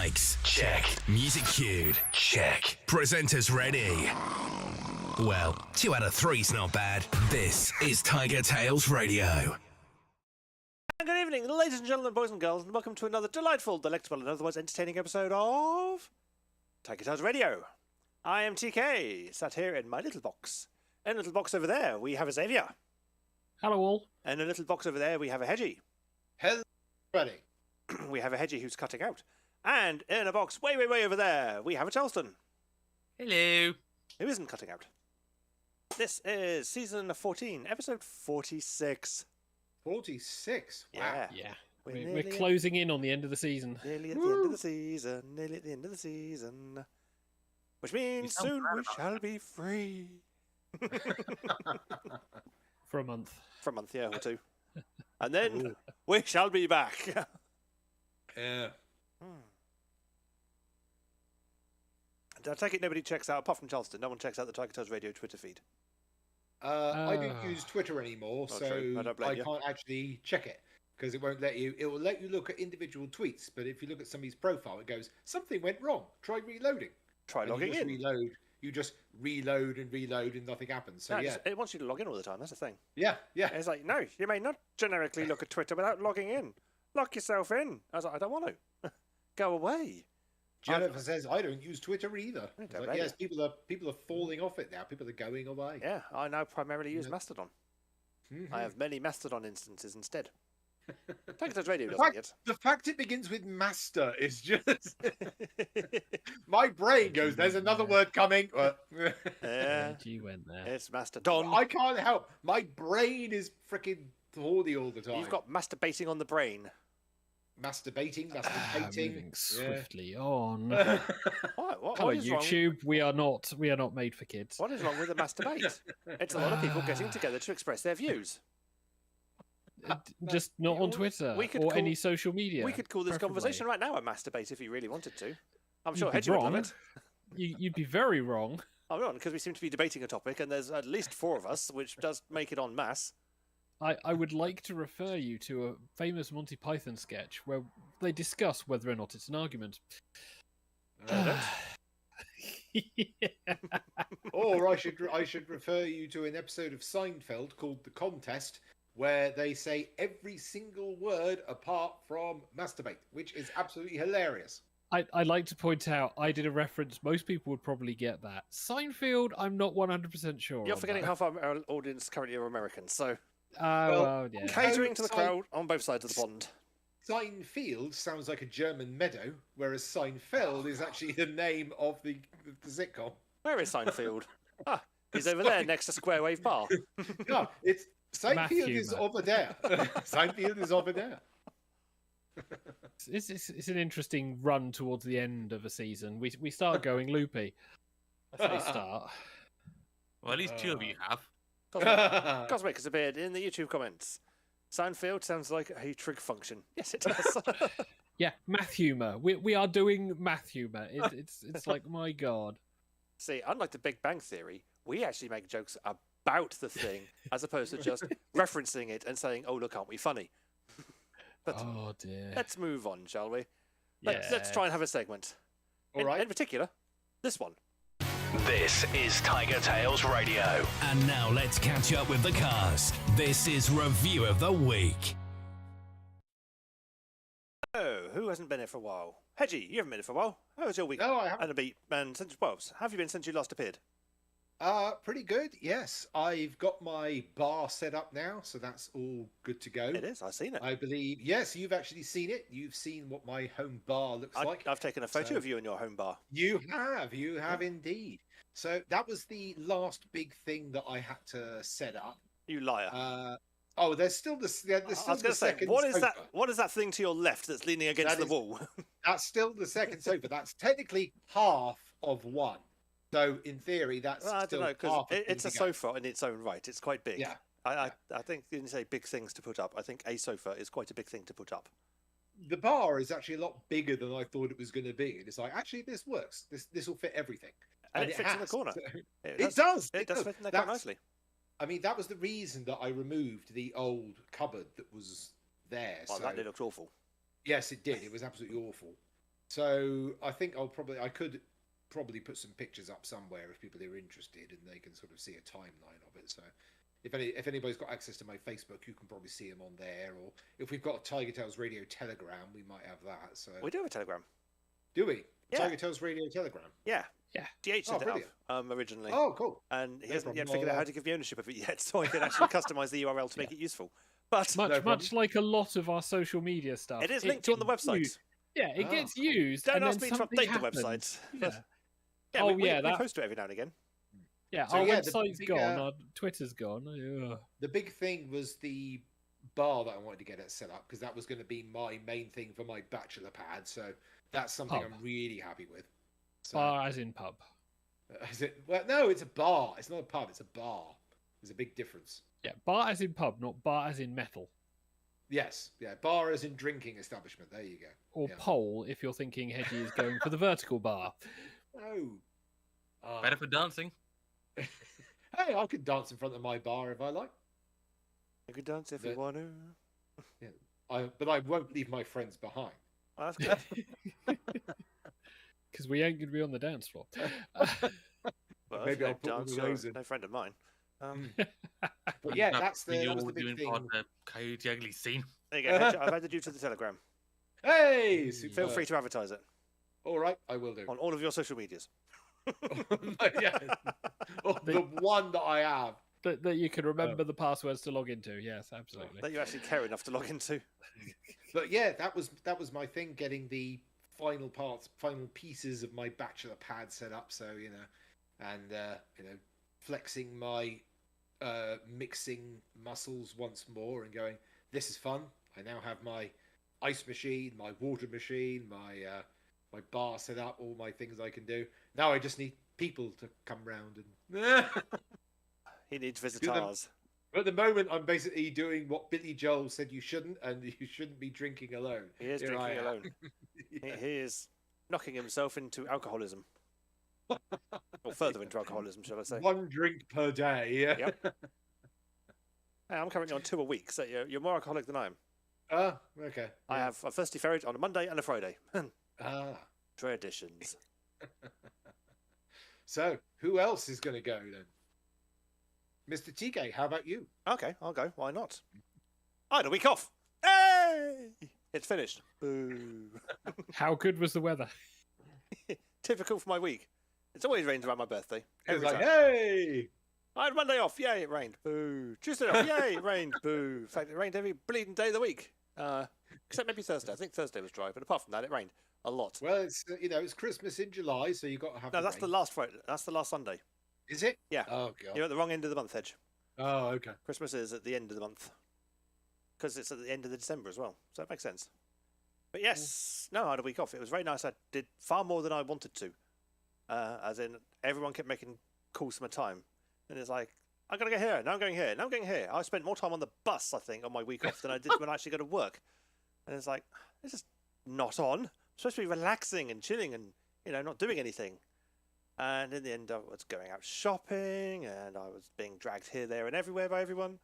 Mics, check. Music cued, check. Presenters ready. Well, 2 out of 3's not bad. This is TigerTails Radio. Good evening, ladies and gentlemen, boys and girls, and welcome to another delightful, delectable, and otherwise entertaining episode of TigerTails Radio. I am TK, sat here in my little box. In a little box over there, we have a Xavier. Hello all. And in a little box over there, we have a Hedgie. Hello, everybody. We have a Hedgie who's cutting out. And in a box way over there, we have a Charleston. Hello. Who isn't cutting out. This is season 14, episode 46. 46? Wow. Yeah. We're closing in on the end of the season. Nearly at the end of the season. Nearly at the end of the season. Which means soon we shall be free. For a month. For a month, yeah, or two. And then we shall be back. Yeah. I take it nobody checks out, apart from Charleston, no one checks out the TigerTails Radio Twitter feed. I don't use Twitter anymore, so I can't actually check it because it won't let you. It will let you look at individual tweets, but if you look at somebody's profile, it goes, something went wrong. Try reloading. Try logging in. You just reload and nothing happens. So no, it wants you to log in all the time. That's the thing. Yeah. It's like, no, you may not generically look at Twitter without logging in. Lock yourself in. I was like, I don't want to. Go away. Jennifer says, I don't use Twitter either. Like, yes, people are falling off it now. People are going away. Yeah, I now primarily use Mastodon. Mm-hmm. I have many Mastodon instances instead. TigerTails Radio doesn't yet. The fact it begins with master is just... My brain goes, there's another word coming. Yeah. You went there. It's Mastodon. I can't help. My brain is freaking horny all the time. You've got masturbating on the brain. Masturbating. Moving swiftly on. What Hello, is YouTube. wrong? We are not made for kids. What is wrong with the masturbate? It's a lot of people getting together to express their views. Just not on Twitter or any social media. We could call this conversation right now a masturbate if you really wanted to. I'm sure Hedgie would love it. You'd be very wrong. I'm wrong, because we seem to be debating a topic, and there's at least 4 of us, which does make it en masse. I would like to refer you to a famous Monty Python sketch where they discuss whether or not it's an argument. Or I should refer you to an episode of Seinfeld called The Contest, where they say every single word apart from masturbate, which is absolutely hilarious. I'd like to point out, I did a reference, most people would probably get that. Seinfeld, I'm not 100% sure. You're forgetting half our audience currently are Americans, so... yeah. Catering to the crowd on both sides of the pond. Seinfeld sounds like a German meadow, whereas Seinfeld is actually the name of the sitcom. Where is Seinfeld? He's over there next to Square Wave Bar. No, Seinfeld is over there. Seinfeld is over there. It's an interesting run towards the end of a season. We start going loopy. They start. Well, at least 2 of you have. Cosmic has appeared in the YouTube comments. Seinfeld sounds like a trig function. Yes, it does. Yeah, math humor. We are doing math humor. It's like, my God. See, unlike the Big Bang Theory, we actually make jokes about the thing as opposed to just referencing it and saying, "Oh, look, aren't we funny?" But oh dear. Let's move on, shall we? Yeah. Let's try and have a segment. All right. In particular, this one. This is TigerTails Radio. And now let's catch up with the cast. This is Review of the Week. Oh, who hasn't been here for a while? Hedgie, you haven't been here for a while. How was your week? No, I haven't. And a beat. And since, well, have you been since you last appeared? Pretty good, yes. I've got my bar set up now, so that's all good to go. It is, I've seen it. I believe, yes, you've actually seen it. You've seen what my home bar looks like. I've taken a photo of you in your home bar. You have indeed. So that was the last big thing that I had to set up. You liar. There's still the second sofa. What is that thing to your left that's leaning against the wall? That's still the second sofa. That's technically half of one. So in theory, that's I still don't know, because it's a to go. sofa in its own right. It's quite big. Yeah. I think you didn't say big things to put up. I think a sofa is quite a big thing to put up. The bar is actually a lot bigger than I thought it was going to be. It's like, actually, this works. This will fit everything. And it fits in the corner. It does. It does fit in there quite nicely. I mean, that was the reason that I removed the old cupboard that was there. Well, that looked awful. Yes, it did. It was absolutely awful. So I think I could probably put some pictures up somewhere if people are interested, and they can sort of see a timeline of it. So if anybody's got access to my Facebook, you can probably see them on there. Or if we've got a TigerTails Radio Telegram, we might have that. So We do have a Telegram. Do we? Yeah. TigerTails Radio Telegram. Yeah. Yeah. DH set it up originally. Oh, cool. And he No hasn't yet problem. figured out how to give the ownership of it yet, so I can actually customize the URL to make it useful. But Much like a lot of our social media stuff. it is linked to on the website. It gets used. Don't and ask then me to something update happens. the website. Yeah. Yeah, Oh, we that- post to it every now and again. Yeah, So, our yeah, the website's big, gone, our Twitter's gone. Ugh. The big thing was the bar that I wanted to get it set up, because that was going to be my main thing for my bachelor pad. So that's something Pub. I'm really happy with. So, Bar as in pub. is it? Well, no, it's a bar. It's not a pub. It's a bar. There's a big difference. Yeah, bar as in pub, not bar as in metal. Yes, yeah, bar as in drinking establishment. There you go. Or Yeah. pole if you're thinking Hedgie is going for the vertical bar. Oh. Better for dancing. Hey, I could dance in front of my bar if I like. You can dance if you But- want to. But I won't leave my friends behind. Oh, that's good. Because we ain't going to be on the dance floor. Well, Maybe no I'll put one dance, of you're those in. no friend of mine. But yeah, that was you're the big doing thing. part of the Coyote Ugly scene. There you go. I've added you to the Telegram. Hey, Feel superb. free to advertise it All right, I will do. on all of your social medias. Yeah. Oh, the one that I have. That you can remember the passwords to log into. Yes, absolutely. That you actually care enough to log into. But yeah, that was my thing, getting the final pieces of my bachelor pad set up. So and flexing my mixing muscles once more and going, this is fun. I now have my ice machine, my water machine, my bar set up, all my things I can do. Now I just need people to come round and. He needs visitors. At the moment, I'm basically doing what Billy Joel said you shouldn't, and you shouldn't be drinking alone. He is Here I drinking am. alone. Yeah. He is knocking himself into alcoholism. Or further into alcoholism, shall I say. One drink per day. Yeah. Yep. Hey, I'm currently on 2 a week, so you're more alcoholic than I am. Okay. I have a Thirsty Ferret on a Monday and a Friday. Traditions. So, who else is going to go then? Mr. TK, how about you? Okay, I'll go. Why not? I had a week off. Hey! It's finished. Boo. How good was the weather? Typical for my week. It's always rains around my birthday. It's Every like, time. hey! I had Monday off. Yay, it rained. Boo. Tuesday off. Yay, it rained. Boo. In fact, it rained every bleeding day of the week. Except maybe Thursday. I think Thursday was dry, but apart from that, it rained a lot. Well, it's it's Christmas in July, so you've got to have. No, the that's rain. the last Friday. That's the last Sunday. Is it? Yeah. Oh god. You're at the wrong end of the month, Edge. Oh, okay. Christmas is at the end of the month. Because it's at the end of the December as well. So it makes sense. But yes, no, I had a week off. It was very nice. I did far more than I wanted to. As in, everyone kept making calls for my time. And it's like, I'm going to go here, now I'm going here, now I'm going here. I spent more time on the bus, I think, on my week off than I did when I actually go to work. And it's like, this is not on. I'm supposed to be relaxing and chilling and, not doing anything. And in the end, I was going out shopping and I was being dragged here, there, and everywhere by everyone.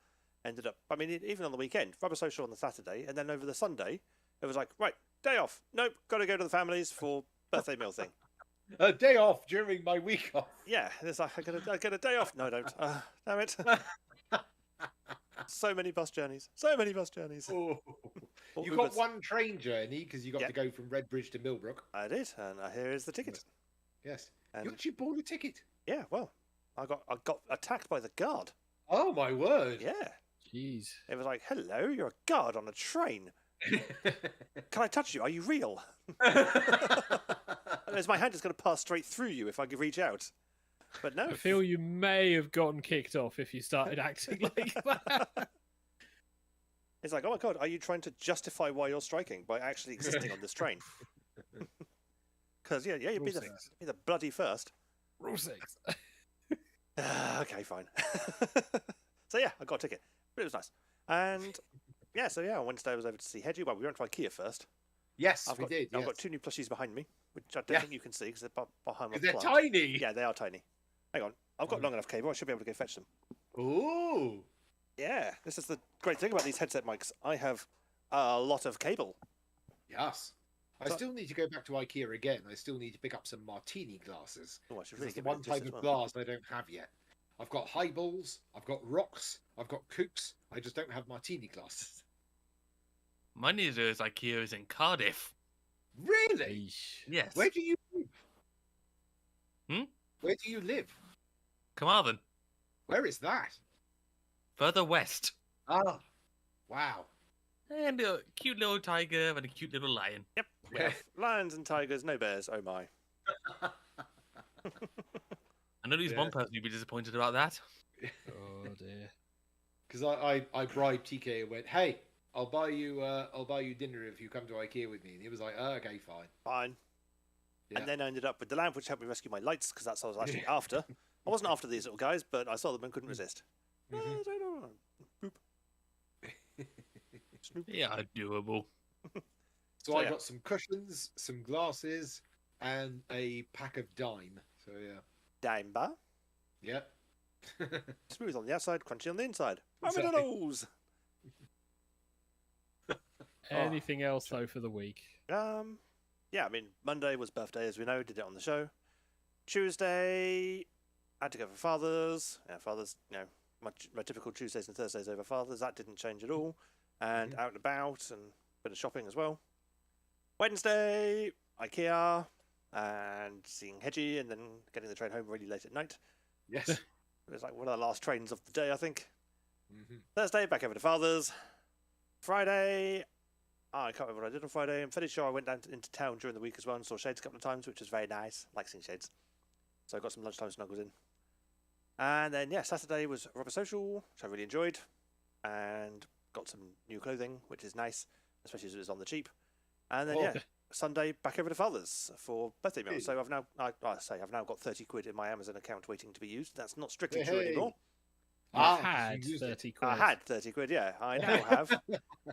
Ended up, even on the weekend, rubber social on the Saturday, and then over the Sunday, it was like, right, day off. Nope, got to go to the families for birthday meal thing. A day off during my week off. Yeah, it's like, I get a day off. No, I don't. Damn it. So many bus journeys. So many bus journeys. Oh. Or You got Ubers. one train journey because you got Yeah. to go from Redbridge to Millbrook. I did, and here is the ticket. Yes. And You actually bought a ticket. yeah, well, I got attacked by the guard. Oh my word. Yeah. Jeez. It was like, hello, you're a guard on a train. Can I touch you? Are you real? As my hand is going to pass straight through you if I could reach out. But no. I feel you may have gotten kicked off if you started acting like that. It's like, oh my god, are you trying to justify why you're striking by actually existing on this train? Because you'd be the bloody first. Rule 6. Okay, fine. So yeah, I got a ticket, but it was nice. And yeah, on Wednesday I was over to see Hedgie. Well, we went to IKEA first. Yes, I've we did. I've Yes. got 2 new plushies behind me, which I don't Yeah. think you can see because they're behind my They're plant. tiny. Yeah, they are tiny. Hang on, I've got long enough cable. I should be able to go fetch them. Ooh. Yeah, this is the great thing about these headset mics. I have a lot of cable. Yes. I still need to go back to IKEA again. I still need to pick up some martini glasses. Oh, I should really That's the get one type of glass I don't have yet. I've got highballs, I've got rocks, I've got coops. I just don't have martini glasses. My nearest IKEA is in Cardiff. Really? Yes. Where do you live? Hmm? Where do you live? Carmarthen. Where is that? Further west. Ah, wow. And a cute little tiger and a cute little lion. Yep. We have lions and tigers, no bears. Oh my. I know there's one person who'd be disappointed about that. Oh dear. Because I bribed TK and went, hey, I'll buy you dinner if you come to IKEA with me. And he was like, oh, okay, fine. Fine. Yeah. And then I ended up with the lamp, which helped me rescue my lights, because that's what I was actually after. I wasn't after these little guys, but I saw them and couldn't resist. Boop. Snoop. Yeah, doable. So I got some cushions, some glasses, and a pack of dime. So yeah. Dime bar. Yeah. Smooth on the outside, crunchy on the inside. Exactly. McDonald's. Anything else though for the week? Yeah, I mean, Monday was birthday, as we know, did it on the show. Tuesday, I had to go for Father's. Yeah, Father's, my typical Tuesdays and Thursdays over Father's. That didn't change at all. And out and about and a bit of shopping as well. Wednesday, IKEA and seeing Hedgie and then getting the train home really late at night. Yes. It was like one of the last trains of the day, I think. Thursday, back over to Father's. Friday, I can't remember what I did on Friday. I'm fairly sure I went down into town during the week as well and saw Shades a couple of times, which was very nice. I like seeing Shades. So I got some lunchtime snuggles in. And then, Saturday was Rubber Social, which I really enjoyed. And got some new clothing, which is nice, especially as it was on the cheap. And then, Sunday, back over to Father's for birthday meals. So I've now got 30 quid in my Amazon account waiting to be used. That's not strictly true anymore. I had 30 quid. I had 30 quid, yeah. I now have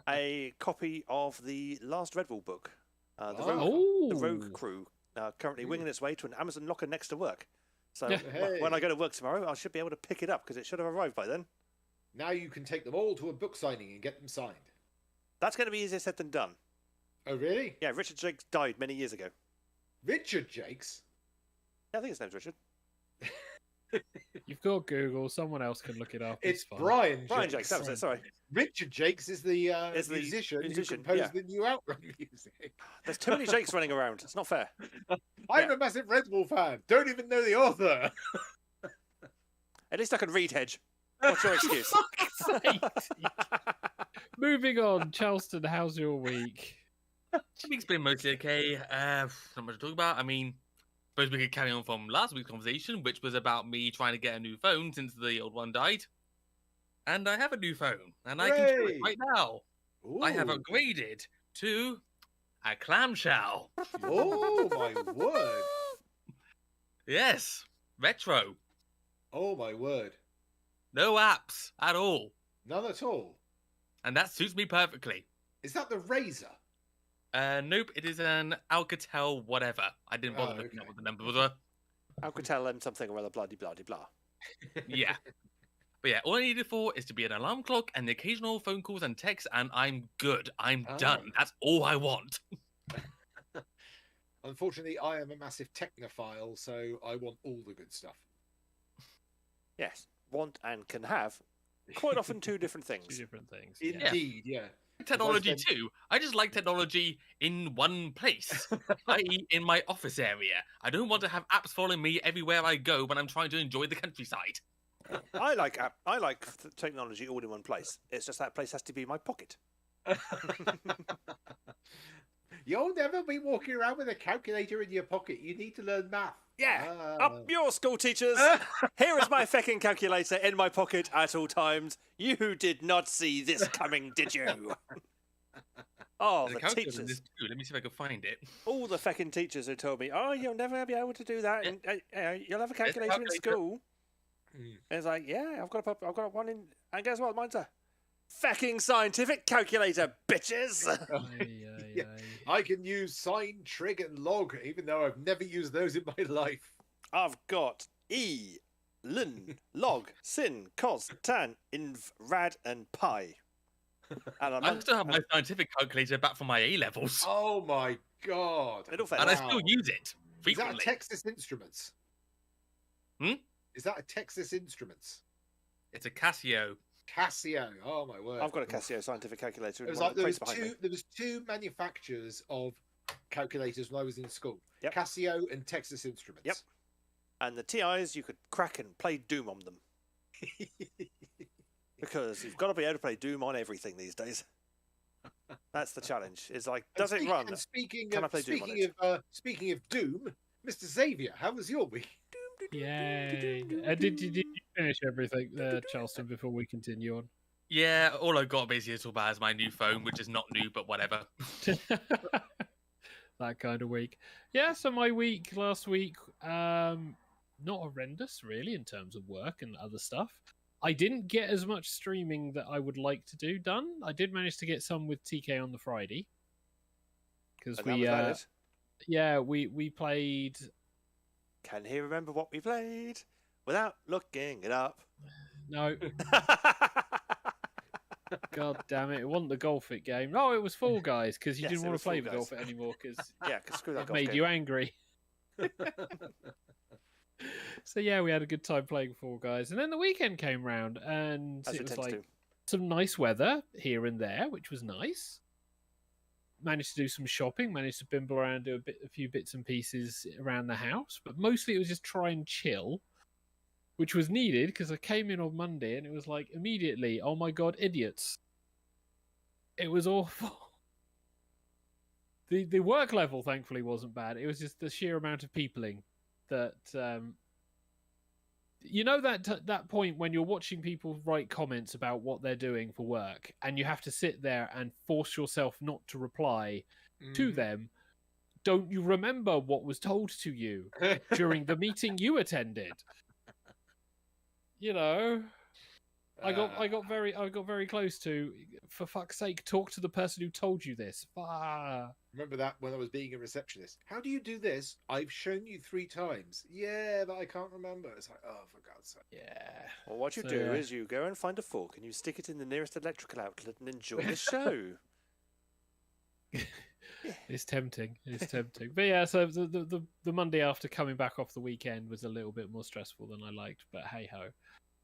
a copy of the last Red Bull book, the Rogue Crew, currently winging its way to an Amazon locker next to work. So when I go to work tomorrow, I should be able to pick it up because it should have arrived by then. Now you can take them all to a book signing and get them signed. That's going to be easier said than done. Oh, really? Yeah, Richard Jakes died many years ago. Richard Jakes? Yeah, I think his name's Richard. You've got Google. Someone else can look it up. It's fine. Brian Jakes. Brian Jakes, that was it, sorry. Richard Jakes is the musician who composed the new Outrun music. There's too many Jakes running around. It's not fair. I'm a massive Red Bull fan. Don't even know the author. At least I can read, Hedge. What's your excuse? Moving on, Charleston, how's your week? Week's been mostly okay. Not much to talk about. I mean, suppose we could carry on from last week's conversation, which was about me trying to get a new phone since the old one died. And I have a new phone, and I can show it right now. Ooh. I have upgraded to a clamshell. Oh my word! Yes, retro. Oh my word! No apps at all. None at all. And that suits me perfectly. Is that the Razor? Nope, it is an Alcatel whatever. I didn't bother looking up what the numbers were. Alcatel and something or other, blah, blah, blah, blah. Yeah. But yeah, all I need it for is to be an alarm clock and the occasional phone calls and texts, and I'm good. I'm done. That's all I want. Unfortunately, I am a massive technophile, so I want all the good stuff. Yes, want and can have. Quite often two different things. Two different things. Indeed, yeah. Technology too. I just like technology in one place, i.e. in my office area. I don't want to have apps following me everywhere I go when I'm trying to enjoy the countryside. I like technology all in one place. It's just that place has to be my pocket. You'll never be walking around with a calculator in your pocket. You need to learn math. Yeah, up your school teachers. Here is my fecking calculator in my pocket at all times. You did not see this coming, did you? Oh, the teachers. Let me see if I can find it. All the fecking teachers who told me, oh, you'll never be able to do that. And, you'll have a calculator in school. And it's like, yeah, I've got one in. And guess what? Mine's a fecking scientific calculator, bitches. I can use sine, trig, and log, even though I've never used those in my life. I've got E, ln, log, sin, cos, tan, inv, rad, and pi. And I still have my scientific calculator back from my A levels. Oh my god! Middle And I still use it frequently. Is that a Texas Instruments? Is that a Texas Instruments? It's a Casio. Casio. Oh my word! I've got a Casio scientific calculator. It was like there was two manufacturers of calculators when I was in school. Yep. Casio and Texas Instruments. Yep. And the TIs, you could crack and play Doom on them. Because you've got to be able to play Doom on everything these days. That's the challenge. It's like, does it run? Can I play Doom on it? Speaking of Doom, Mr. Xavier, how was your week? Yay! Did you finish everything there, Charleston, before we continue on? Yeah, all I got basically to talk about is my new phone, which is not new, but whatever. That kind of week. Yeah, so my week last week, not horrendous really in terms of work and other stuff. I didn't get as much streaming that I would like to do done. I did manage to get some with TK on the Friday. Because we played... Can he remember what we played without looking it up? No. God damn it. It wasn't the Golf It game. No, it was Fall Guys, because you didn't want to play the Golf It anymore, because screw that it made you angry. So yeah, we had a good time playing Fall Guys. And then the weekend came round, and it was like some nice weather here and there, which was nice. Managed to do some shopping, managed to bimble around, do a few bits and pieces around the house, but mostly it was just try and chill, which was needed because I came in on Monday and it was like immediately, oh my god, idiots. It was awful. The work level thankfully wasn't bad. It was just the sheer amount of peopling that you know that point when you're watching people write comments about what they're doing for work and you have to sit there and force yourself not to reply to them. Don't you remember what was told to you during the meeting you attended? You know, I got very close to, for fuck's sake, talk to the person who told you this. Remember that when I was being a receptionist? How do you do this? I've shown you 3 times. Yeah, but I can't remember. It's like, oh, for God's sake. Yeah. Well, what you do is you go and find a fork and you stick it in the nearest electrical outlet and enjoy the show. It's tempting. It's tempting. But yeah, so the Monday after coming back off the weekend was a little bit more stressful than I liked. But hey ho.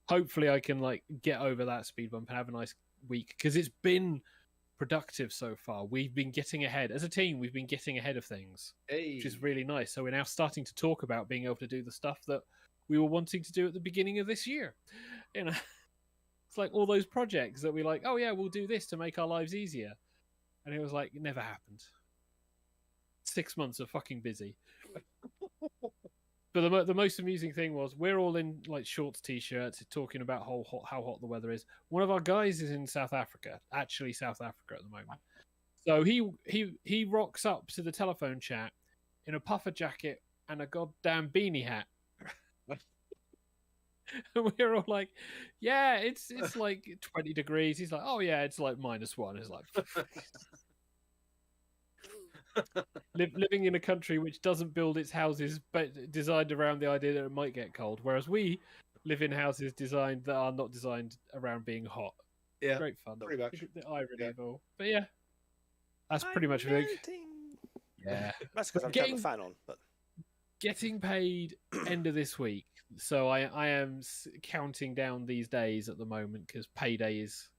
Hopefully I can get over that speed bump and have a nice week, because it's been productive so far. We've been getting ahead as a team. We've been getting ahead of things, which is really nice. So we're now starting to talk about being able to do the stuff that we were wanting to do at the beginning of this year. You know, it's like all those projects that we like, oh yeah, we'll do this to make our lives easier, and it was like, it never happened. 6 months of fucking busy. But the most amusing thing was we're all in shorts, t-shirts, talking about how hot the weather is. One of our guys is in South Africa, actually South Africa at the moment. So he rocks up to the telephone chat in a puffer jacket and a goddamn beanie hat. And we're all like, yeah, it's like 20 degrees. He's like, oh yeah, it's like -1. It's like... living in a country which doesn't build its houses but designed around the idea that it might get cold, whereas we live in houses designed that are not designed around being hot. Yeah, great fun. Pretty much. The irony of all. But yeah, that's pretty much big. Yeah, that's because I've got the fan on. But getting paid end of this week, so I am counting down these days at the moment because payday is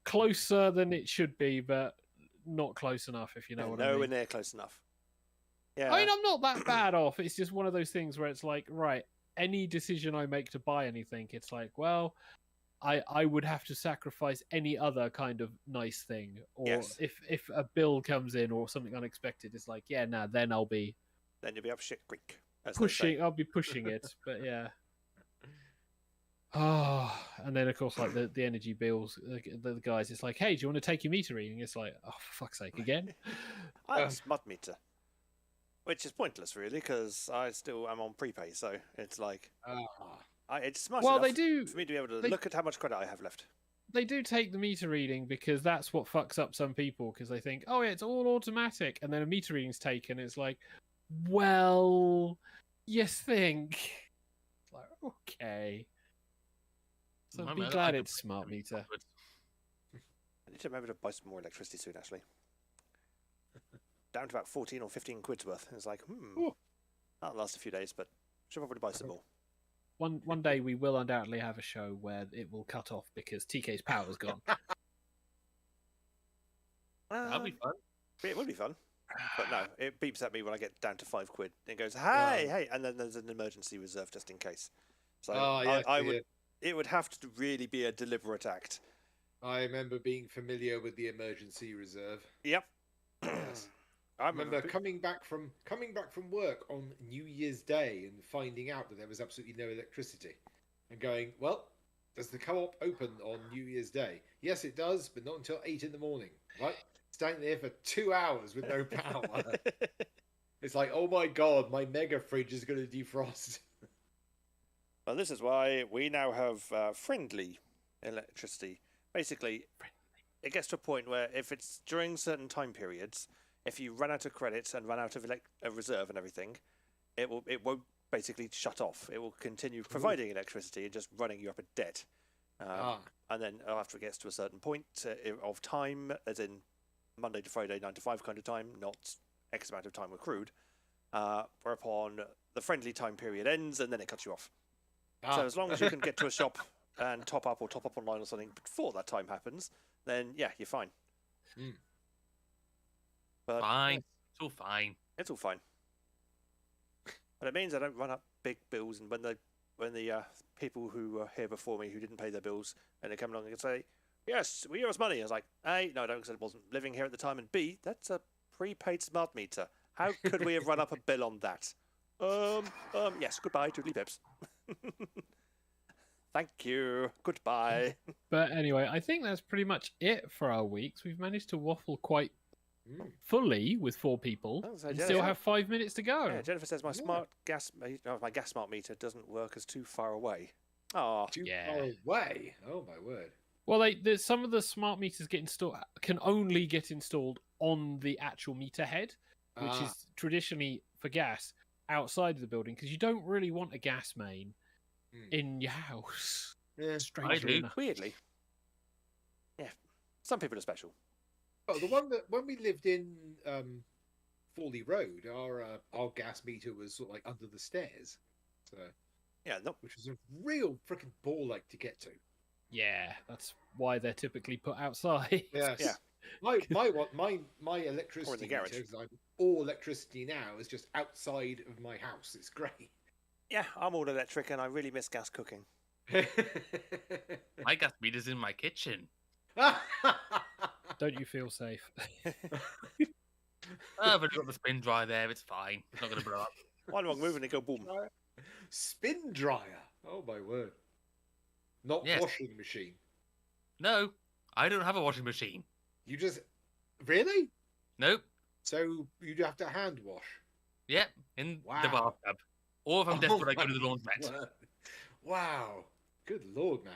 closer than it should be, but not close enough, if you know what I mean. Nowhere near close enough. Yeah. I mean, I'm not that bad off. It's just one of those things where it's like, right, any decision I make to buy anything, it's like, well, I would have to sacrifice any other kind of nice thing. Or if a bill comes in or something unexpected, it's like, yeah, nah, then you'll be up shit creek. I'll be pushing it, but yeah. Oh, and then of course, the energy bills, the guys, it's like, hey, do you want to take your meter reading? It's like, oh, for fuck's sake, again. I have a smart meter, which is pointless, really, because I still am on prepay, so it's like, it's smart enough they do, for me to be able to look at how much credit I have left. They do take the meter reading because that's what fucks up some people, because they think, oh, yeah, it's all automatic, and then a meter reading's taken, it's like, well, you think. It's like, okay. So be glad it's smart meter. need to remember to buy some more electricity soon, actually. Down to about 14 or 15 quid's worth. It's like, that'll last a few days, but should probably buy some more. One day we will undoubtedly have a show where it will cut off because TK's power's gone. That'll be fun. It will be fun. But no, it beeps at me when I get down to 5 quid. It goes, hey, and then there's an emergency reserve just in case. So it would have to really be a deliberate act. I remember being familiar with the emergency reserve. Yep. Yes. I remember coming back from work on New Year's Day and finding out that there was absolutely no electricity, and going, well, does the co-op open on New Year's Day? Yes, it does, but not until 8 in the morning. Right, standing there for 2 hours with no power. It's like, oh my god, my mega fridge is going to defrost. Well, this is why we now have friendly electricity. Basically, it gets to a point where if it's during certain time periods, if you run out of credits and run out of reserve and everything, it won't basically shut off. It will continue providing electricity and just running you up a debt. And then after it gets to a certain point of time, as in Monday to Friday, 9 to 5 kind of time, not X amount of time accrued, whereupon the friendly time period ends and then it cuts you off. So as long as you can get to a shop and top up online or something before that time happens, then yeah, you're fine. But fine. It's all fine. It's all fine. But it means I don't run up big bills, and when the people who were here before me who didn't pay their bills, and they come along and say, yes, we owe us money. I was like, A, no, I don't, because I wasn't living here at the time, and B, that's a prepaid smart meter. How could we have run up a bill on that? Yes, goodbye, toodly pips. Thank you. Goodbye. But anyway, I think that's pretty much it for our weeks. We've managed to waffle quite fully with 4 people and still have 5 minutes to go. Yeah, Jennifer says my gas smart meter doesn't work as too far away. Oh, too far away. Oh my word. Well, there's some of the smart meters can only get installed on the actual meter head, which is traditionally for gas outside of the building, because you don't really want a gas main in your house. Yeah, strangely enough. Weirdly. Yeah, some people are special. Oh, the one that when we lived in Fawley Road, our gas meter was sort of like under the stairs. So yeah, which was a real freaking ball ache to get to. Yeah, that's why they're typically put outside. Yes. Yeah. My electricity meter, because I'm all electricity now, is just outside of my house. It's great. Yeah, I'm all electric and I really miss gas cooking. My gas meter's in my kitchen. Don't you feel safe? I've only got the spin dryer there. It's fine. It's not going to blow up. One wrong move and it go boom. Spin dryer. Oh my word. Not washing machine. No, I don't have a washing machine. You just... Really? Nope. So you'd have to hand wash? Yep, in the bathtub. Or if I'm desperate, I go to the laundrette. Wow. Good lord, man.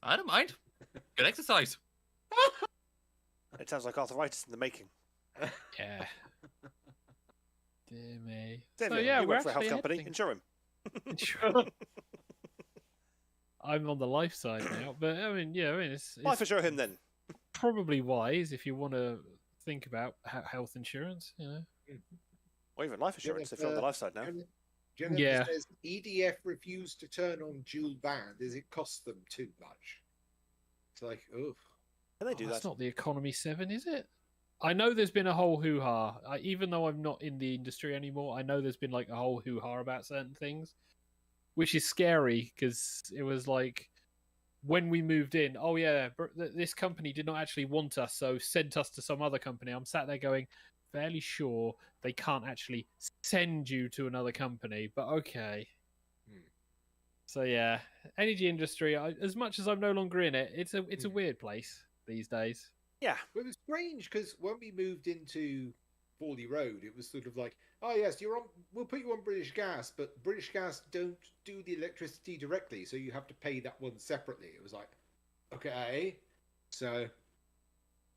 I don't mind. Good exercise. It sounds like arthritis in the making. Yeah. Dear me. David, so yeah, you work for a health company. Insure him. Insure. I'm on the life side now, but I mean, it's life insure him then. Probably wise if you want to think about health insurance, or even life insurance if you're on the life side now. Jennifer says EDF refused to turn on dual band as it costs them too much. It's like, oof. Can they do that? That's not the Economy 7, is it? I know there's been a whole hoo-ha. Even though I'm not in the industry anymore, I know there's been like a whole hoo-ha about certain things, which is scary because it was like when we moved in, oh yeah, this company did not actually want us, so sent us to some other company. I'm sat there going, fairly sure they can't actually send you to another company, but okay. So yeah, energy industry, as much as I'm no longer in it, it's a weird place these days. Yeah. It was strange because when we moved into Fawley Road, it was sort of like, oh yes, we'll put you on British Gas, but British Gas don't do the electricity directly, so you have to pay that one separately. It was like, okay. So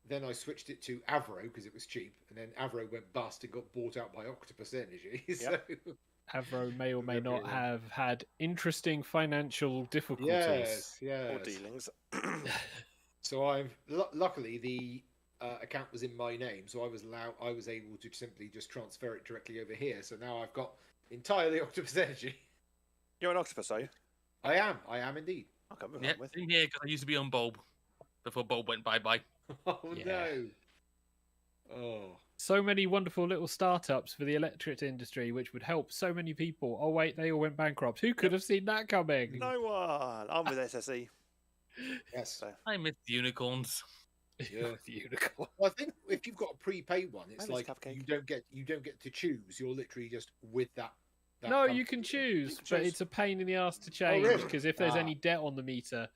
then I switched it to Avro because it was cheap, and then Avro went bust and got bought out by Octopus Energy. Yep. So Avro may or may not have had interesting financial difficulties. Yes. Or dealings. So luckily the account was in my name, so I was able to simply just transfer it directly over here. So now I've got entirely Octopus Energy. You're an octopus, are you? I am indeed. Okay, Yeah, same here because I used to be on Bulb before Bulb went bye-bye. Oh Yeah. no! Oh, So many wonderful little startups for the electric industry, which would help so many people. Oh wait, they all went bankrupt. Who could have seen that coming? No one. I'm with SSE. yes. So, I miss the unicorns. Yeah. The unicorn. Well, I think if you've got a prepaid one, it's I miss like Cupcake. you don't get to choose. You're literally just with that. No, company. you can choose, can but choose. it's a pain in the ass to change really? because if there's Ah. any debt on the meter,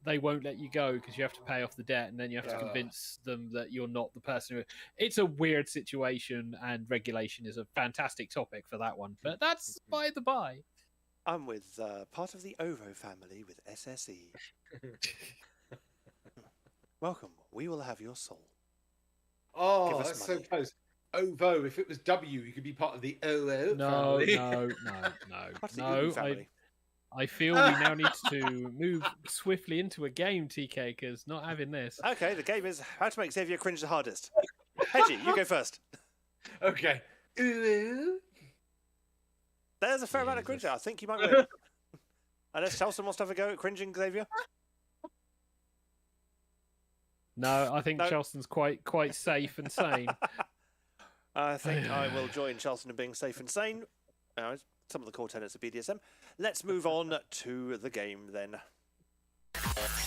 they won't let you go because you have to pay off the debt and then you have to Ah. convince them that you're not the person who... It's a weird situation, and regulation is a fantastic topic for that one, but that's by the by. I'm with part of the OVO family with SSE. Welcome. We will have your soul. Oh, Give us that's so money. close. OVO. If it was W, you could be part of the OO No, family. Part of the no. Ubu family. I feel we now need to move swiftly into a game, TK, because not having this. Okay, the game is how to make Xavier cringe the hardest. Hedgie, you go first. Okay. OO. There's a fair amount of Jesus. cringe. I think you might win. Unless Chelsea wants to have a go at cringing Xavier. No, I think No. Chelsea's quite safe and sane. I think I will join Chelsea in being safe and sane. Some of the core tenets of BDSM. Let's move on to the game then.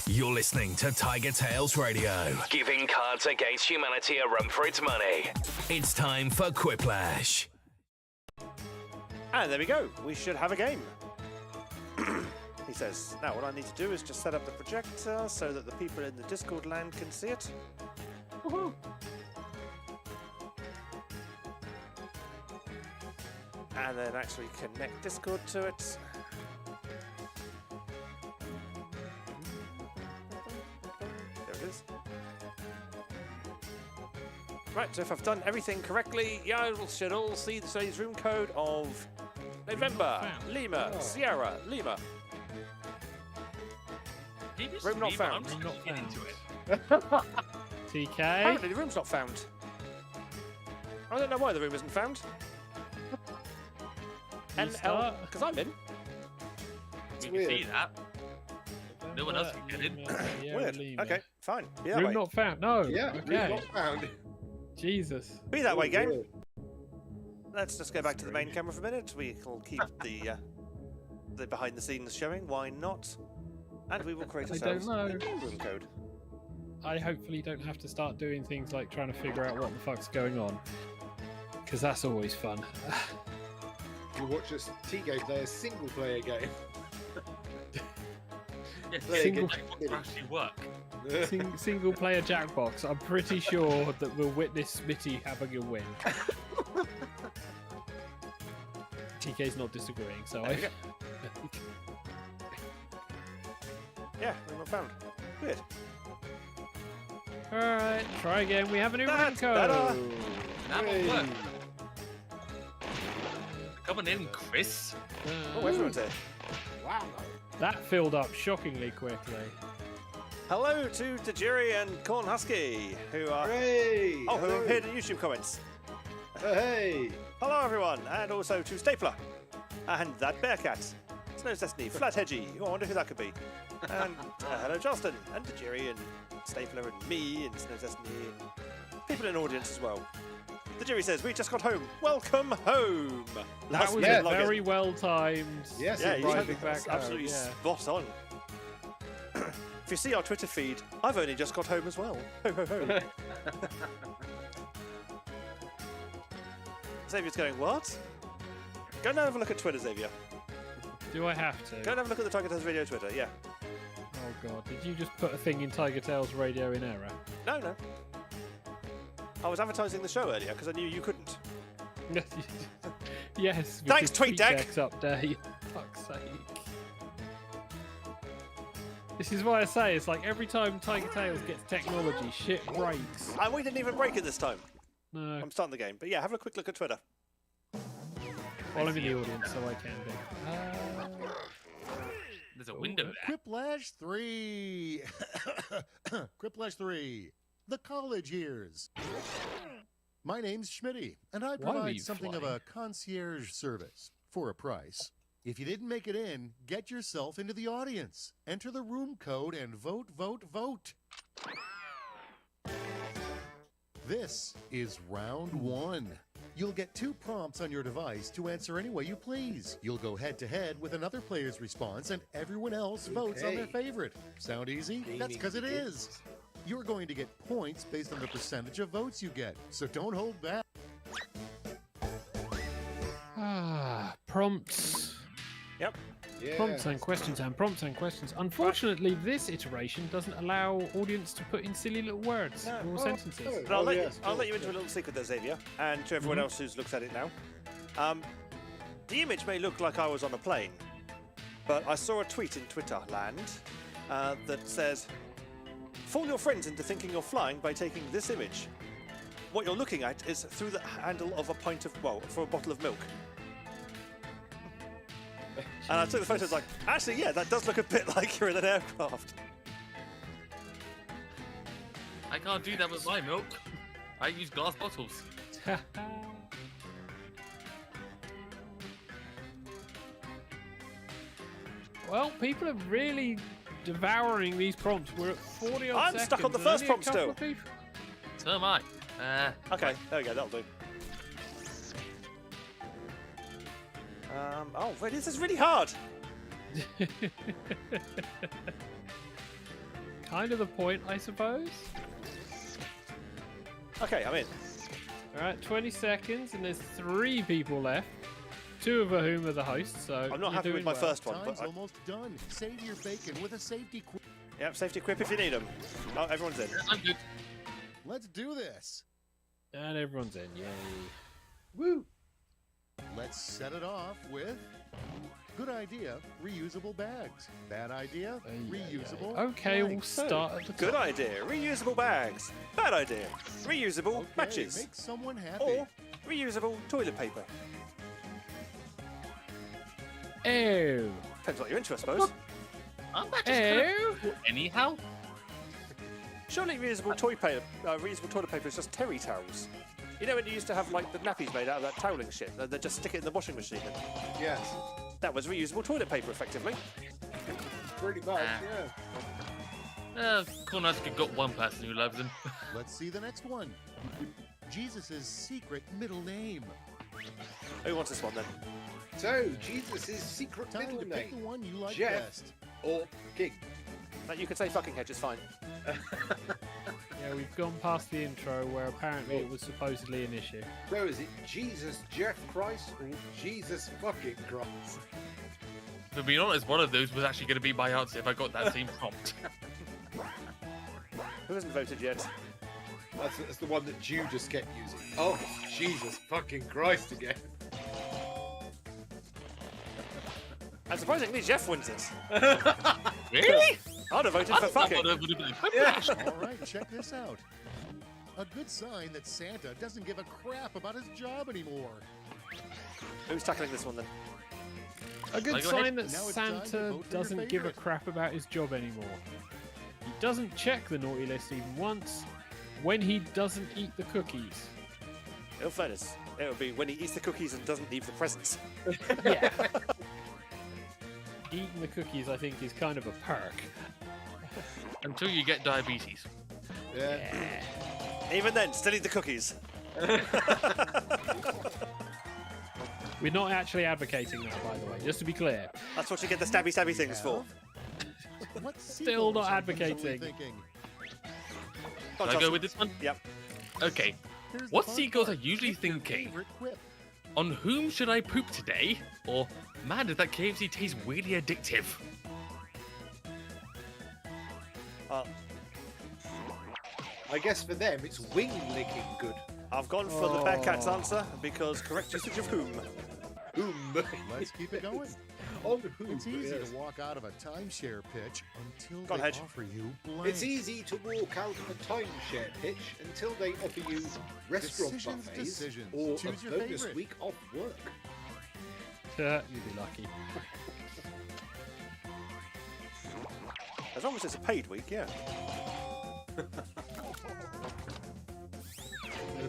You're listening to TigerTails Radio, giving Cards Against Humanity a run for its money. It's time for Quiplash. And there we go. We should have a game. He says, now what I need to do is just set up the projector so that the people in the Discord land can see it. Woohoo. And then actually connect Discord to it. There it is. Right, so if I've done everything correctly, yeah, we should all see today's room code of November, found. Lima, Oh. Sierra, Lima. Maybe it's Room not me, but found. I'm just Room gonna not get found. into it. TK. Apparently the room's not found. I don't know why the room isn't found. Restart. Because I'm in. You can weird. see that. No one else can get in. Yeah, Weird. Lima. Okay, fine. Be that Room way. not found. No. Yeah. Okay. Not found. Jesus. Be that way, game. Weird. Let's just go back to the main camera for a minute. We'll keep the behind the scenes showing. Why not? And we will create I don't ourselves know. a new room code. I hopefully don't have to start doing things like trying to figure out what the fuck's going on, because that's always fun. You watch us T-Go play a single player game. Yeah, Play Single- Jackbox will actually work. Single player Jackbox. I'm pretty sure that we'll witness Smitty having a win. TK's not disagreeing, so There we I. go. Yeah, room not found. Weird. Alright, try again. We have a new room That's code. better. That will work. Coming in, Chris. Oh, everyone's here. Wow. That filled up shockingly quickly. Hello to Tajiri and Corn Husky, who are Hooray! who Hello. appeared in YouTube comments. Hey! Hello everyone, and also to Stapler, and that Bearcat, Snow Destiny, Flat Hedgie. I wonder who that could be. And hello Justin, and Tajiri, and Stapler, and me, and Snow Destiny, and people in the audience as well. Tajiri says, we just got home. Welcome home. That was minute a login. very well timed. Yes, Yeah, it you was. driving totally, back absolutely home, yeah. spot on. If you see our Twitter feed, I've only just got home as well. Ho ho ho. Xavier's going, what? Go and have a look at Twitter, Xavier. Do I have to? Go and have a look at the TigerTails Radio Twitter, yeah. Oh god, did you just put a thing in TigerTails Radio in error? No. I was advertising the show earlier because I knew you couldn't. Yes. Thanks, because TweetDeck. Tweetdeck's update. Fuck's sake. This is why I say it's like every time TigerTails gets technology, shit breaks. And we didn't even break it this time. No, I'm starting the game. But yeah, have a quick look at Twitter. well, I'm in the audience, so I can do. There's a window there. Quiplash 3. Quiplash 3. The college years. My name's Schmitty, and I provide something of a concierge service for a price. If you didn't make it in, get yourself into the audience. Enter the room code and vote, vote, vote. This is round 1. You'll get 2 prompts on your device to answer any way you please. You'll go head-to-head with another player's response, and everyone else votes on their favorite. Sound easy? That's because it is. You're going to get points based on the percentage of votes you get, so don't hold back. Prompts. Yep. Yeah. Prompts and questions and prompts and questions. Unfortunately, this iteration doesn't allow audience to put in silly little words or sentences. But I'll let you into a little secret there, Xavier, and to everyone else who's looked at it now. The image may look like I was on a plane, but I saw a tweet in Twitter land that says, "Fool your friends into thinking you're flying by taking this image. What you're looking at is through the handle of for a bottle of milk." And I took the photo, like, actually, yeah, that does look a bit like you're in an aircraft. I can't do that with my milk. I use glass bottles. Well, people are really devouring these prompts. We're at 40 odd I'm seconds. stuck on the first prompt still. So am I. Okay, there we go, that'll do. This is really hard. Kind of the point, I suppose. Okay, I'm in. All right, 20 seconds, and there's 3 people left. 2 of whom are the hosts, so I'm not happy with my first one. Time's almost done. Save your bacon with a safety quip. Yep, safety quip if you need them. Oh, everyone's in. I'm good. Let's do this. And everyone's in, yay. Woo! Let's set it off with good idea, reusable bags. Bad idea, reusable. Okay, we'll bags. start at the top. Good idea, reusable bags. Bad idea, reusable matches. Make someone happy. Or reusable toilet paper. Ew. Depends what you're into, I suppose. Aren't that just kind of cool anyhow? Surely reusable toilet paper is just terry towels. You know when you used to have like the nappies made out of that toweling shit? They just stick it in the washing machine. Yes. That was reusable toilet paper, effectively. Pretty much, yeah. Cool, nice you've got one person who loves them. Let's see the next one. Jesus' secret middle name. Who wants this one then? So, Jesus' secret Time middle to name. pick the one you like Jeff best. or King. No, you can say fucking hedge, it's fine. Yeah, we've gone past the intro where apparently it was supposedly an issue. So is it Jesus Jeff Christ or Jesus fucking Christ? To be honest, one of those was actually going to be my answer if I got that same prompt. Who hasn't voted yet? That's the one that you just kept using. Oh, Jesus fucking Christ again. And surprisingly, Jeff wins it. Really? I'd have voted for fucking. All right, check this out. A good sign that Santa doesn't give a crap about his job anymore. Who's tackling this one then? A good Like, sign that now it's time to Santa vote for your doesn't give a favourite. crap about his job anymore. He doesn't check the naughty list even once when he doesn't eat the cookies. In all fairness, it would be when he eats the cookies and doesn't leave the presents. Yeah. Eating the cookies, I think, is kind of a perk. Until you get diabetes. Yeah. Even then, still eat the cookies. We're not actually advocating that, by the way, just to be clear. That's what you get the stabby things for. What Still not sequels are you advocating. thinking? Go on, Should I go Johnson. with this one? Yep. Okay. Here's the What fun seagulls part. are usually Pick your thinking? favorite quip. On whom should I poop today? Or, man, does that KFC taste weirdly addictive? I guess for them, it's wing licking good. I've gone for the Bearcat's answer because correct usage of whom. Whom? Let's keep it going. On whom? It's easy yes. to walk out of a timeshare pitch until Go on, they Hedge. offer you blank. It's easy to walk out of a timeshare pitch until they offer you restaurant buffets Decisions. or Choose a your bonus favorite. week off work. You'd be lucky. As long as it's a paid week, yeah. The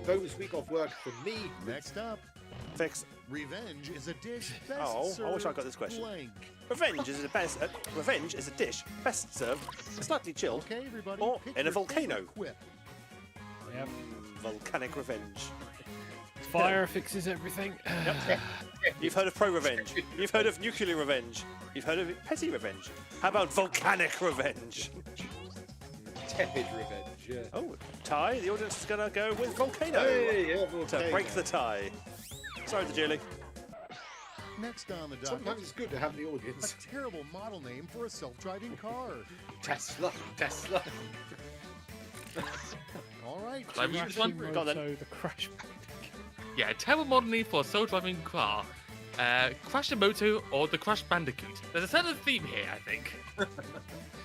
bonus week off work for me. Next up, Fix. revenge is a dish best Oh, served I wish I got this question. blank. Revenge is a dish best served slightly chilled Okay, everybody. or pick in a your volcano. favorite Quip. Yep. Volcanic revenge. Fire fixes everything. You've heard of pro-revenge. You've heard of nuclear revenge. You've heard of petty revenge. How about volcanic revenge? Tepid revenge, yeah. Oh, tie. The audience is going to go with volcano Hey, yeah, to volcano. break the tie. Sorry, the Julie. Next on the docket, Sometimes it's good to have the audience. a terrible model name for a self-driving car. Tesla. All right. I read this one? Go on then. The Crash Bandicoot. Yeah, terrible model name for a self-driving car. Crashamoto or the Crash Bandicoot. There's a certain theme here, I think. I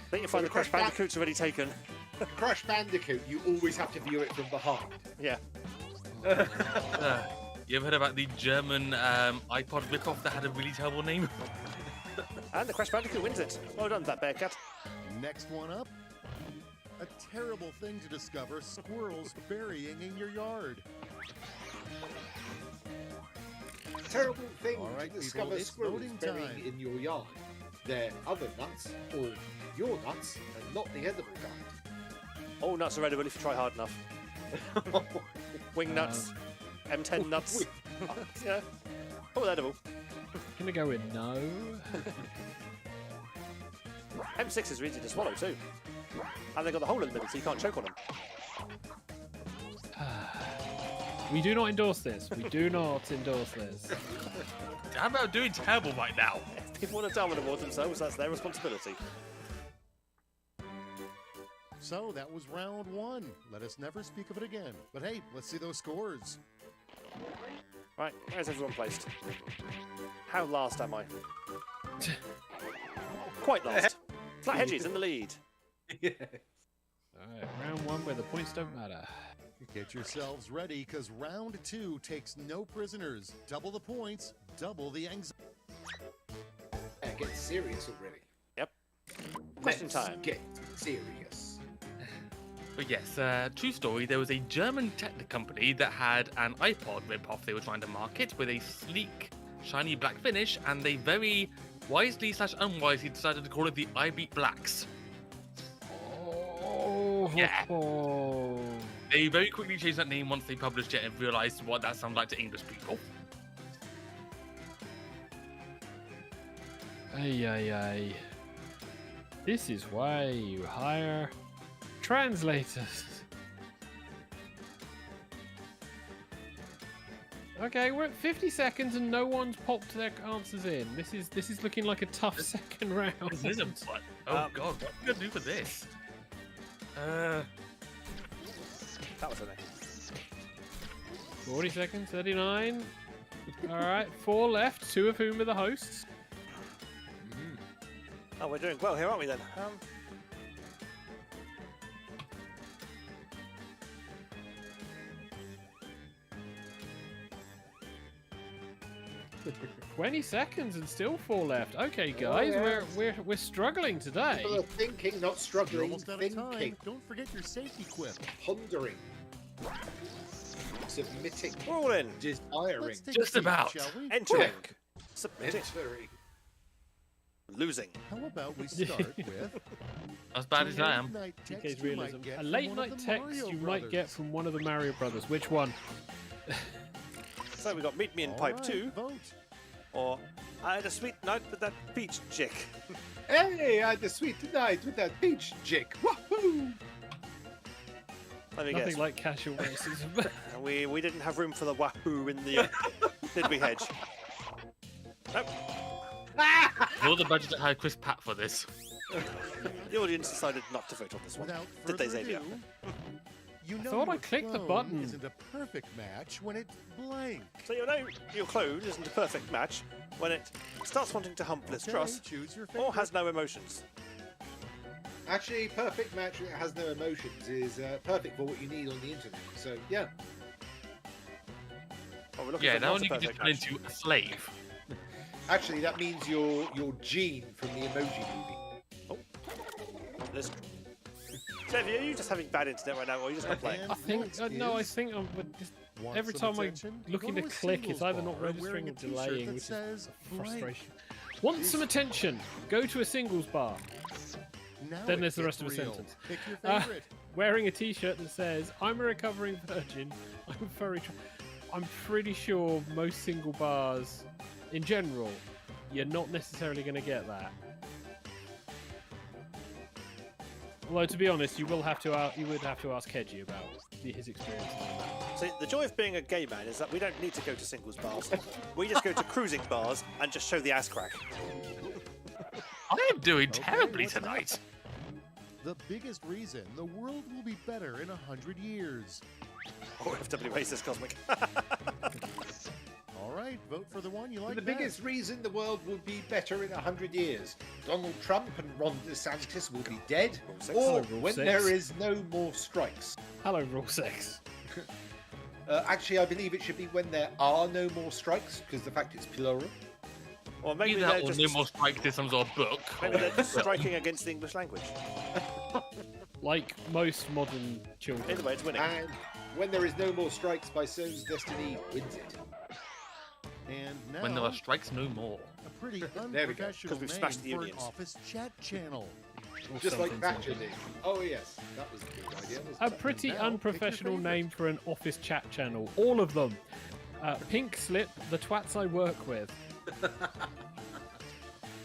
think you'll find the Crash Bandicoot's already taken. Crash Bandicoot, you always have to view it from behind. Yeah. You ever heard about the German iPod ripoff that had a really terrible name? And the Crash Bandicoot wins it. Well done, that bearcat. Next one up, a terrible thing to discover squirrels burying in your yard. Terrible thing All right, to discover people, it's squirrels voting burying time. in your yard. They're other nuts, or your nuts, and not the edible kind. All nuts are edible if you try hard enough. Wing nuts, M10 nuts. Yeah. All edible. Gonna go with no. M6 is easy to swallow too. And they've got the hole in the middle so you can't choke on them. We do not endorse this. We do not endorse this. How about doing terrible right now? If people want to Darwin Award themselves, that's their responsibility. So that was round one. Let us never speak of it again. But hey, let's see those scores. Right, where's everyone placed? How last am I? Quite last. Flat Hedges in the lead. Yeah. Alright, round one where the points don't matter. Get yourselves ready, because round two takes no prisoners. Double the points, double the anxiety. Get serious already. Yep. Question Let's time. Get serious. But yes, true story, there was a German tech company that had an iPod ripoff they were trying to market with a sleek, shiny black finish, and they very wisely / unwisely decided to call it the iBeat Blacks. Oh, Yeah. oh. They very quickly changed that name once they published it and realized what that sounded like to English people. Ay, ay, ay. This is why you hire translators. Okay, we're at 50 seconds and no one's popped their answers in. This is looking like a tough second round. This isn't fun. Oh god, what are we gonna do for this? That was a name. 40 seconds, 39. Alright, 4 left, 2 of whom are the hosts. Oh, we're doing well here, aren't we then? 20 seconds and still 4 left. Okay, guys, we're struggling today. People are thinking, not You're struggling, almost out of time. thinking, Don't forget your safety quip. pondering, submitting, We're all in. desiring, Let's take Just a seat, about. shall we? Entering. Submitting. entering. Losing. How about we start with As bad as I am. late-night text TK's you realism. might get A from late one of night the text Mario you might get brothers. from one of the Mario brothers. Which one? So we got Meet Me in All Pipe right, 2, vote. or I had a sweet night with that peach chick. Hey, I had a sweet night with that peach chick. Woohoo! Let me Nothing guess. like casual racism. We didn't have room for the wahoo in the did we, Hedge? Nope. All the budget that had Chris Pratt for this. The audience decided not to vote on this one. Without Did they, further Xavier? ado, you know thought I your clicked the clone button. Isn't a perfect match when it's blank. So you know your clone isn't a perfect match when it starts wanting to hump Liz Okay, Truss choose your or favorite. has no emotions. Actually, perfect match that has no emotions is perfect for what you need on the internet. So, yeah. Oh, we're looking Yeah, for that not one a you can just perfect turn match. into a slave. Actually, that means your Gene from the Emoji Movie. Jeff, are you just having bad internet right now, or are you just not playing? I think I think I'm just every time I'm looking to click, it's either not registering or delaying, which is a frustration. Want some attention? Go to a singles bar. Then there's the rest of the sentence. Pick your favorite. Wearing a T-shirt that says, "I'm a recovering virgin. I'm furry." I'm pretty sure most single bars, in general, you're not necessarily going to get that. Although, to be honest, you would have to ask Keji about his experiences on that. See, the joy of being a gay man is that we don't need to go to singles bars. We just go to cruising bars and just show the ass crack. I am doing terribly tonight. The biggest reason the world will be better in 100 years. Or FWA says Cosmic. All right, vote for the one you like. The biggest reason the world will be better in 100 years. Donald Trump and Ron DeSantis will be dead, or when there is no more strikes. Hello, Rule 6. Actually, I believe it should be when there are no more strikes, because the fact it's plural. Or maybe Either they're or just, no more strikes in some sort of book. maybe they're just striking against the English language. Like most modern children. Either way, it's winning. And when there is no more strikes, by So's Destiny wins it. And now, When there are strikes, no more. a pretty There we go. unprofessional 'Cause we've name smashed the for an unions. office chat channel. Or Just like something, Thatcher something. did. Oh yes, that was a good idea. wasn't A it? pretty Now, pick your unprofessional favorite. name for an office chat channel. All of them. Pink Slip, the twats I work with.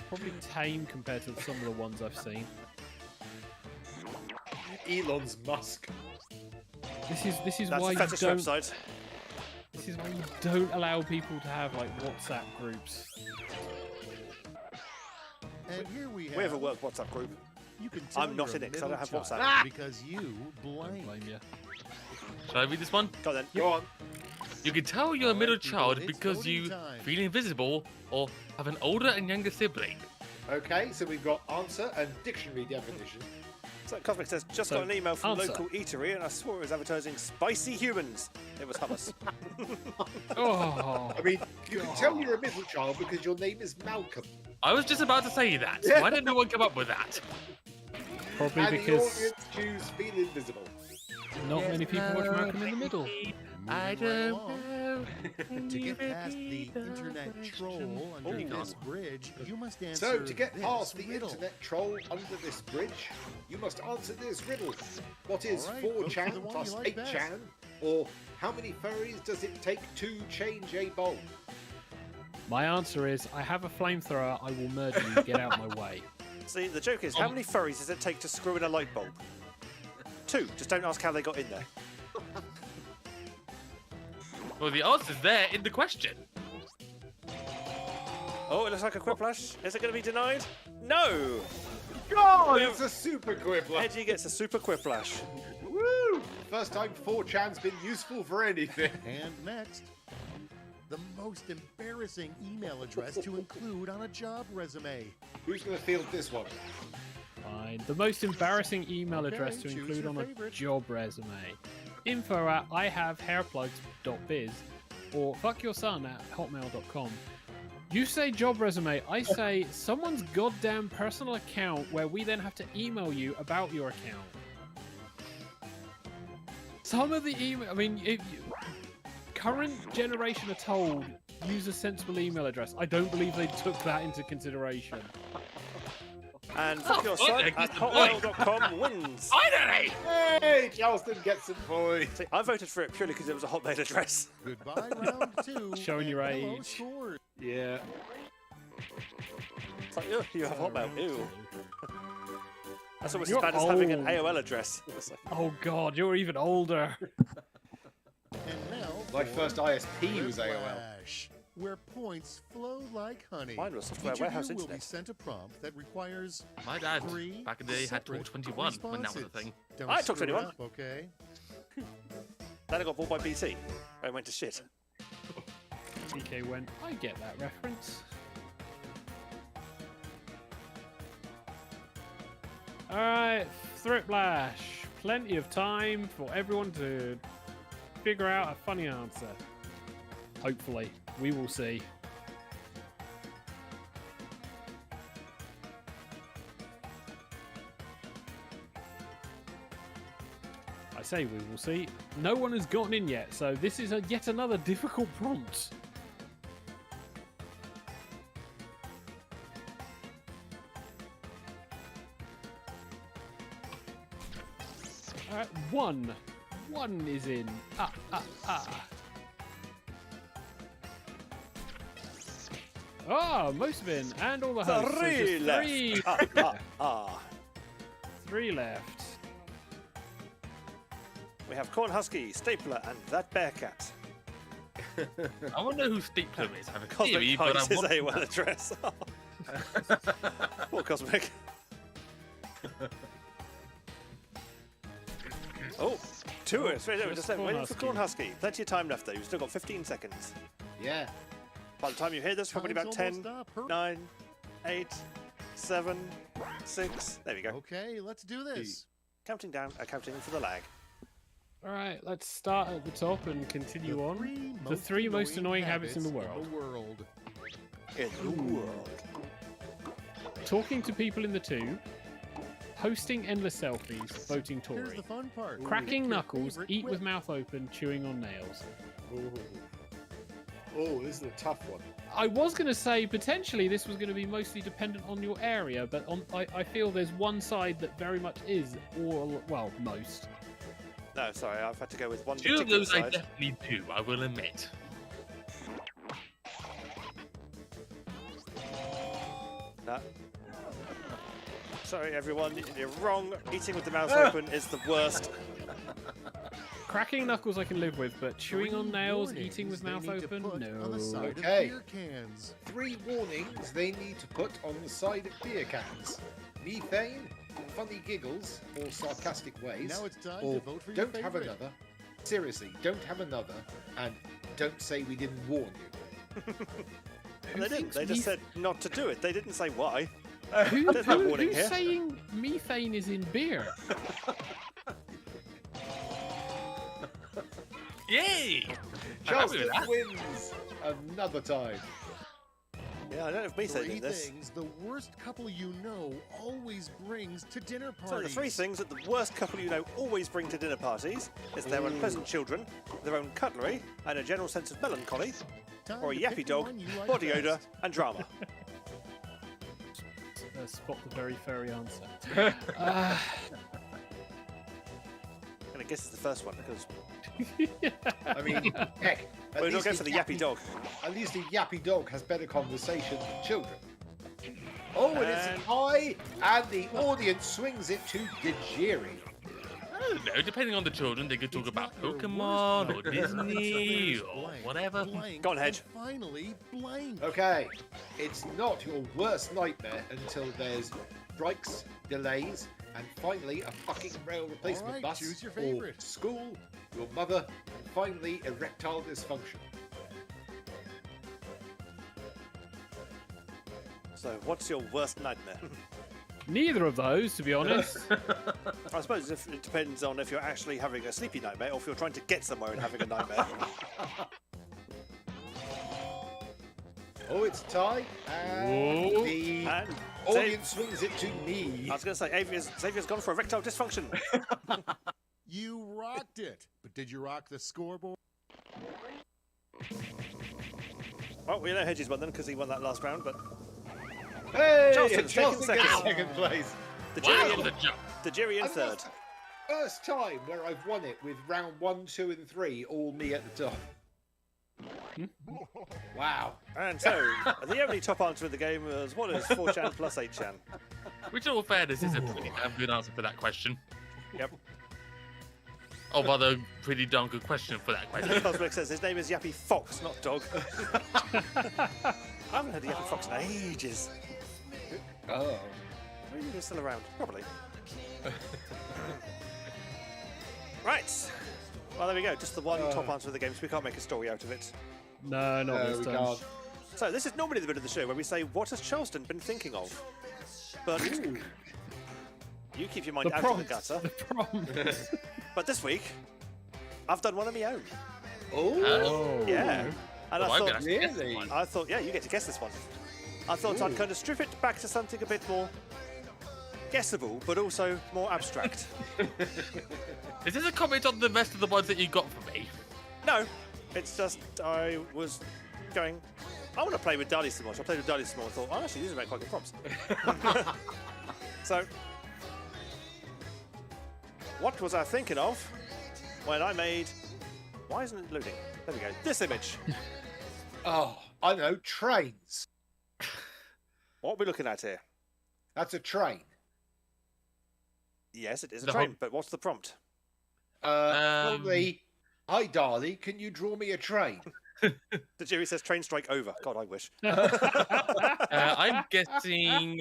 Probably tame compared to some of the ones I've seen. Elon's Musk. This is That's why a you fetish don't. website. This is why you don't allow people to have like WhatsApp groups. And here we have. We have a work WhatsApp group. You can tell I'm not you're in a it 'cause I don't middle have child WhatsApp. Because you Don't blank. blame you. Shall I read this one? Go on then. Go on. You can tell you're a Alright, middle people, child it's because voting you time. feel invisible or have an older and younger sibling. Okay, so we've got answer and dictionary definition. So Cosmic says, just So, got an email from answer. local eatery and I swore it was advertising spicy humans. It was hummus. Oh, I mean, you can tell you're a middle child because your name is Malcolm. I was just about to say that. Why did no one come up with that? probably And the because audience choose feel invisible. not many people watch Malcolm in the Middle. I Moving right don't along. know. To get past the internet troll under Ooh. this bridge, you must answer So, to get this past the riddle. internet troll under this bridge, you must answer this riddle. What is All right, vote for the 4chan one plus you like best. 8chan? Or how many furries does it take to change a bulb? My answer is, I have a flamethrower. I will murder you. Get out my way. See, the joke is, how many furries does it take to screw in a light bulb? 2. Just don't ask how they got in there. Well, the answer's there in the question. Oh, it looks like a quiplash. Is it going to be denied? No! God, it's a super quibbler. Edgy gets a super quiplash. Woo! First time 4chan's been useful for anything. And next, the most embarrassing email address to include on a job resume. Who's going to field this one? Fine. The most embarrassing email Okay, address to choose include your on a favorite. job resume. info@ihavehairplugs.biz or fuckyourson@hotmail.com. You say job resume, I say someone's goddamn personal account where we then have to email you about your account. Some of the email, I mean, current generation are told use a sensible email address. I don't believe they took that into consideration. And fuck your son fuck, at that's the point. hotmail.com wins. Finally! Hey, Charleston gets some points. See, I voted for it purely because it was a Hotmail address. Goodbye, round 2. Showing your and hello, age. scores. Yeah. It's like, ew, you have Hotmail. Ew. That's almost as You're bad as having an old. AOL address. It's like, Oh god, you're even older. And now, My for first ISP was AOL. Whiplash, where points flow like honey. Mine was Software Each Warehouse of you will be Internet. sent a prompt that requires My dad, 3 back in the day, had Talk separate 21 when that was a responses. thing. Don't I Talk screw it 21. up, okay? then I got bought by BT. I went to shit. TK went, I get that reference. Alright, Thriplash. Plenty of time for everyone to figure out a funny answer. Hopefully. We will see. I say we will see. No one has gotten in yet, so this is yet another difficult prompt. One. One is in. Most have been, and all the hosts. Three left. Three left. We have Corn Husky, Stapler, and that Bearcat. I wonder who Stapler is. I have a Cosmic theory, but Heights I is want... AOL address. Poor Cosmic. Oh, two. Just waiting for Corn Husky. Plenty of time left though. You've still got 15 seconds. Yeah. By the time you hear this, probably about 10, 9, 8, 7, 6. There we go. Okay, let's do this. Counting down, counting for the lag. All right, let's start at the top and continue on. The three most annoying habits in the world. In the world. Talking to people in the tube. Posting endless selfies. Voting Here's Tory. the fun part. Cracking knuckles. Favorite Eat quip. with mouth open. Chewing on nails. Oh, this is a tough one. I was going to say potentially this was going to be mostly dependent on your area, but I feel there's one side that very much is, or well, most. No, sorry, I've had to go with one Two of particular those I side. definitely do, I will admit. No. Sorry, everyone, you're wrong. Eating with the mouth open is the worst. Cracking knuckles I can live with, but chewing on nails, eating with They mouth need to open, put no. on the side of Okay. beer cans. 3 warnings they need to put on the side of beer cans. Methane, funny giggles, or sarcastic ways. Now it's time or to vote for your don't have favorite. another. Seriously, don't have another. And don't say we didn't warn you. And they didn't. They just said not to do it. They didn't say why. Who's There's no warning here. saying methane is in beer? Yay! I'm happy with Charleston that. wins another time. Yeah, I don't know if methane Three in this. things the worst couple you know always brings to dinner So the parties. 3 things that the worst couple you know always bring to dinner parties is their unpleasant children, their own cutlery, and a general sense of melancholy, Time or a to yappy pick dog, one you like body best. odour, and drama. Spot the very furry answer. I'm going to guess it's the first one because I mean, heck. we're not going for the yappy dog. At least the yappy dog has better conversation than children. Oh, and it's And- a tie, and the audience swings it to Dejiri. I don't know, depending on the children, they could talk It's about not your Pokemon worst or nightmare Disney until or there's whatever. blank, Go on, Hedge. and finally, blank. Okay, it's not your worst nightmare until there's strikes, delays, and finally a fucking rail replacement All right, bus, choose your or favorite. school, your mother, and finally erectile dysfunction. So, what's your worst nightmare? Neither of those, to be honest. I suppose it depends on if you're actually having a sleepy nightmare or if you're trying to get somewhere and having a nightmare. Oh, it's a tie, and Whoa. the And audience swings it to me. I was going to say, Xavier's gone for erectile dysfunction. You rocked it. But did you rock the scoreboard? Well, we know Hedges won then because he won that last round, but Hey, Charleston's taking Charleston gets second. second place. the Wow, jury, that was a jump. the jury in And third. that's the first time where I've won it with round 1, 2, and 3, all me at the top. Wow. And so, the only top answer of the game was, what is 4chan plus 8chan? Which, in all fairness, is a pretty damn good answer for that question. Yep. Oh, rather, pretty darn good question for that question. Cosmic says his name is Yappy Fox, not Dog. I haven't heard of Yappy Fox in ages. Oh. Maybe they're still around. Probably. Right. Well, there we go. Just the one top answer of the game, so we can't make a story out of it. No, not No, this we time. can't. So this is normally the bit of the show where we say, what has Charleston been thinking of? But you keep your mind The out prompt. of the gutter. The prompt. But this week, I've done one of my own. Oh. Yeah. And Well, I I'm thought, gonna have to guess Really? one. I thought, yeah, you get to guess this one. I thought I'd kind of strip it back to something a bit more guessable, but also more abstract. Is this a comment on the rest of the ones that you got for me? No, it's just I was going, I want to play with Dali some more. So I played with Dali some more and thought, oh, actually, these would make quite good prompts. So, what was I thinking of when I made... Why isn't it loading? There we go. This image. Oh, I know. Trains. What are we looking at here? That's a train. Yes, it is a train, but what's the prompt? Probably, hi, Darlie, can you draw me a train? The jury says train strike over. God, I wish. I'm guessing...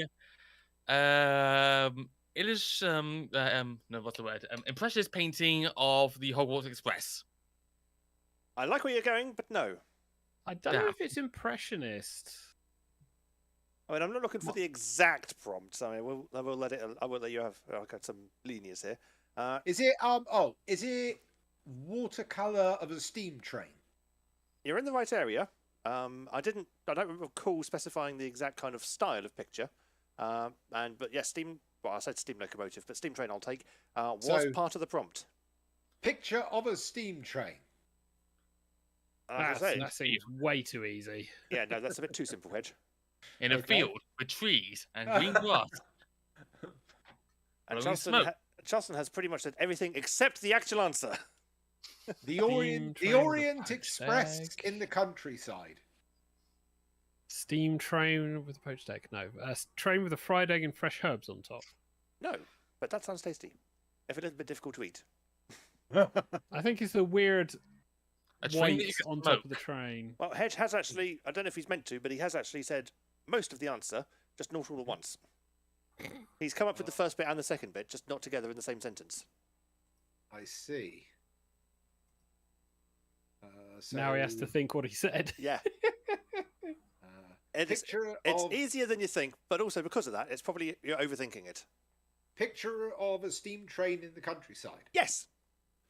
it is... no, what's the word? Impressionist painting of the Hogwarts Express. I like where you're going, but no. I don't know if it's impressionist. I mean, I'm not looking for the exact prompt. I mean, I will let you have. I've got some lenience here. Is it watercolor of a steam train? You're in the right area. I don't recall specifying the exact kind of style of picture. But yes, steam. Well, I said steam locomotive, but steam train I'll take. Was part of the prompt. Picture of a steam train. That seems way too easy. Yeah, no, that's a bit too simple, Hedge. In a field with trees and green grass. And Charleston has pretty much said everything except the actual answer. The Orient Express in the countryside. Steam train with a poached egg. No, a train with a fried egg and fresh herbs on top. No, but that sounds tasty. If it is a bit difficult to eat. I think it's a weird white on top smoke. of the train. Well, Hedge has actually, I don't know if he's meant to, but he has actually said most of the answer, just not all at once. He's come up with the first bit and the second bit, just not together in the same sentence. I see. So... Now he has to think what he said. Yeah. It's easier than you think, but also because of that, it's probably you're overthinking it. Picture of a steam train in the countryside. Yes.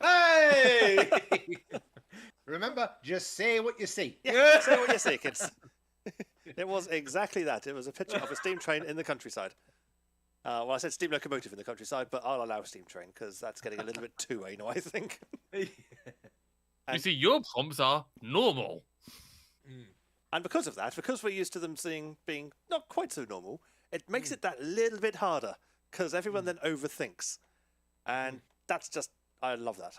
Hey! Remember, just say what you see. Yeah, say what you see, kids. It was exactly that. It was a picture of a steam train in the countryside. Well, I said steam locomotive in the countryside, but I'll allow steam train because that's getting a little bit too anal, I think. You see, your prompts are normal. And because of that, because we're used to them being not quite so normal, it makes it that little bit harder because everyone then overthinks. And that's just, I love that.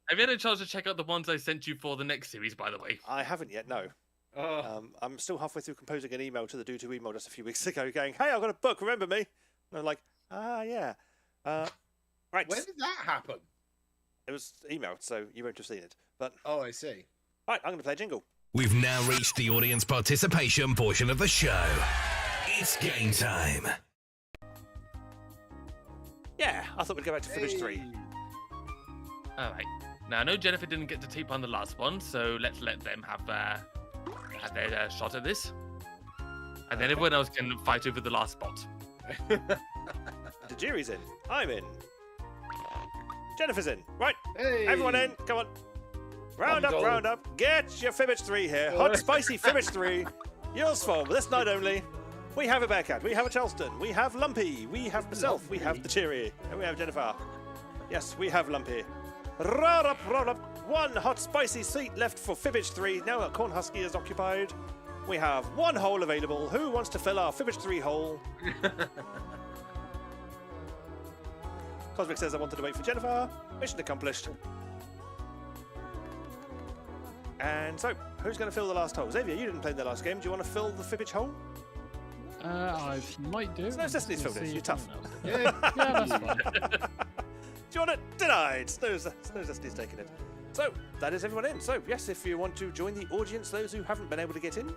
Have you had a chance to check out the ones I sent you for the next series, by the way? I haven't yet, no. I'm still halfway through composing an email to the dude who emailed us a few weeks ago going, hey, I've got a book, remember me? And I'm like, yeah. Right. When did that happen? It was emailed, so you won't have seen it. But oh, I see. Right, I'm going to play a jingle. We've now reached the audience participation portion of the show. It's game time. Yeah, I thought we'd go back to finish 3. All right. Now, I know Jennifer didn't get to tape on the last one, so let's let them have their shot at this. And then everyone else can fight over the last spot. The jury's in. I'm in. Jennifer's in. Right. Hey. Everyone in. Come on. Round up. Get your Fibbage 3 here. Hot, spicy Fibbage 3. Yours for this night only. We have a Bearcat. We have a Charleston. We have Lumpy. We have myself. We have the Cheery. And we have Jennifer. Yes, we have Lumpy. Roll up. One hot, spicy seat left for Fibbage 3. Now that Corn Husky is occupied, we have one hole available. Who wants to fill our Fibbage 3 hole? Cosmic says I wanted to wait for Jennifer. Mission accomplished. And so, who's going to fill the last hole? Xavier, you didn't play in the last game. Do you want to fill the Fibbage hole? I might do. Snow Destiny's filled it. You're tough. Yeah, that's fine. Do you want it? Denied. Snow Destiny's taken it. So, that is everyone in. So, yes, if you want to join the audience, those who haven't been able to get in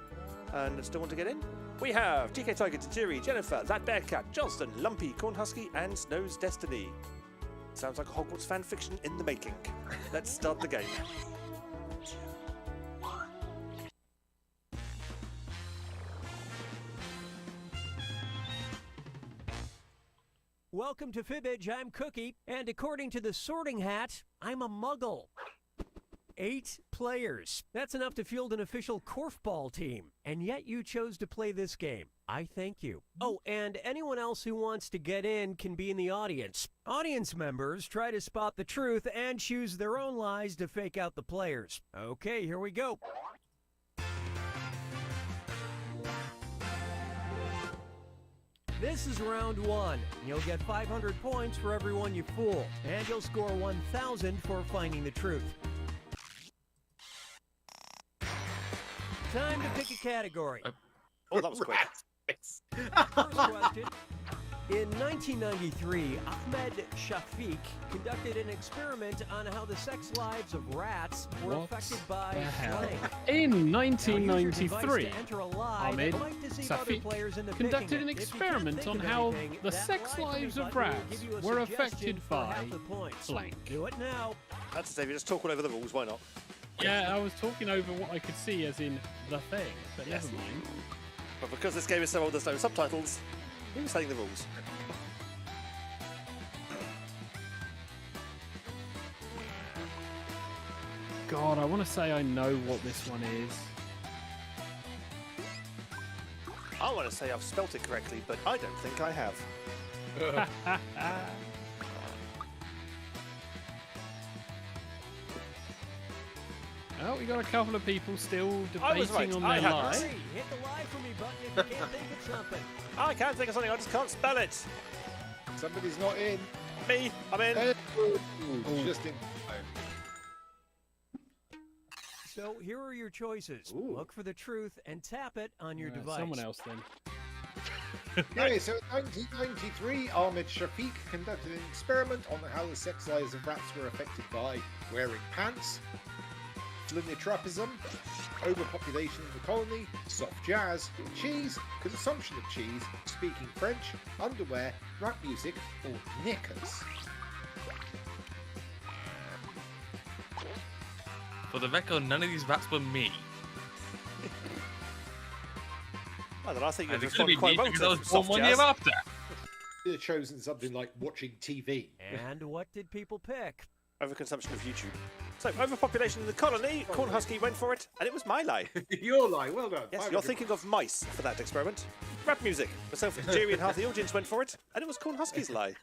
and still want to get in, we have TK Tiger, Tajiri, Jennifer, That Bearcat, Johnston, Lumpy, Corn Husky, and Snow's Destiny. Sounds like a Hogwarts fan fiction in the making. Let's start the game. Welcome to Fibbage, I'm Cookie, and according to the Sorting Hat, I'm a muggle. 8 players. That's enough to field an official korfball team. And yet you chose to play this game. I thank you. Oh, and anyone else who wants to get in can be in the audience. Audience members try to spot the truth and choose their own lies to fake out the players. Okay, here we go. This is round 1. You'll get 500 points for everyone you fool, and you'll score 1,000 for finding the truth. Time to pick a category. Oh, that was quick. First question. In 1993, Ahmed Shafiq conducted an experiment on how the sex lives of rats were affected by blank. In 1993, Ahmed Shafiq conducted an experiment on how the sex lives of rats were affected by blank. Do it now. That's it, Dave. You just talk all over the rules. Why not? Yeah, I was talking over what I could see as in the thing, but never mind. But because this game is so old, there's no subtitles. He was saying the rules. God, I want to say I know what this one is. I want to say I've spelt it correctly, but I don't think I have. Oh, we got a couple of people still I was debating right. on their lie. Hit the lie for me button if you can't think of something. I can't think of something. I just can't spell it. Somebody's not in. Me, I'm in. Just in. So here are your choices. Look for the truth and tap it on your device. Someone else then. Okay, so in 1993, Ahmed Shafiq conducted an experiment on how the sex lives of rats were affected by wearing pants, philanthropism, overpopulation in the colony, soft jazz, cheese, consumption of cheese, speaking French, underwear, rap music, or knickers. For the record, none of these rats were me. I don't know, I think you're And it just could be quite me well because I was to born soft 1 jazz. year after. You'd have chosen something like watching TV. And what did people pick? Overconsumption of YouTube. So, overpopulation in the colony, Cornhusky went for it, and it was my lie. Your lie, well done. Yes, you're thinking of mice for that experiment. Rap music. Myself and Jerry and half the audience went for it, and it was Cornhusky's lie.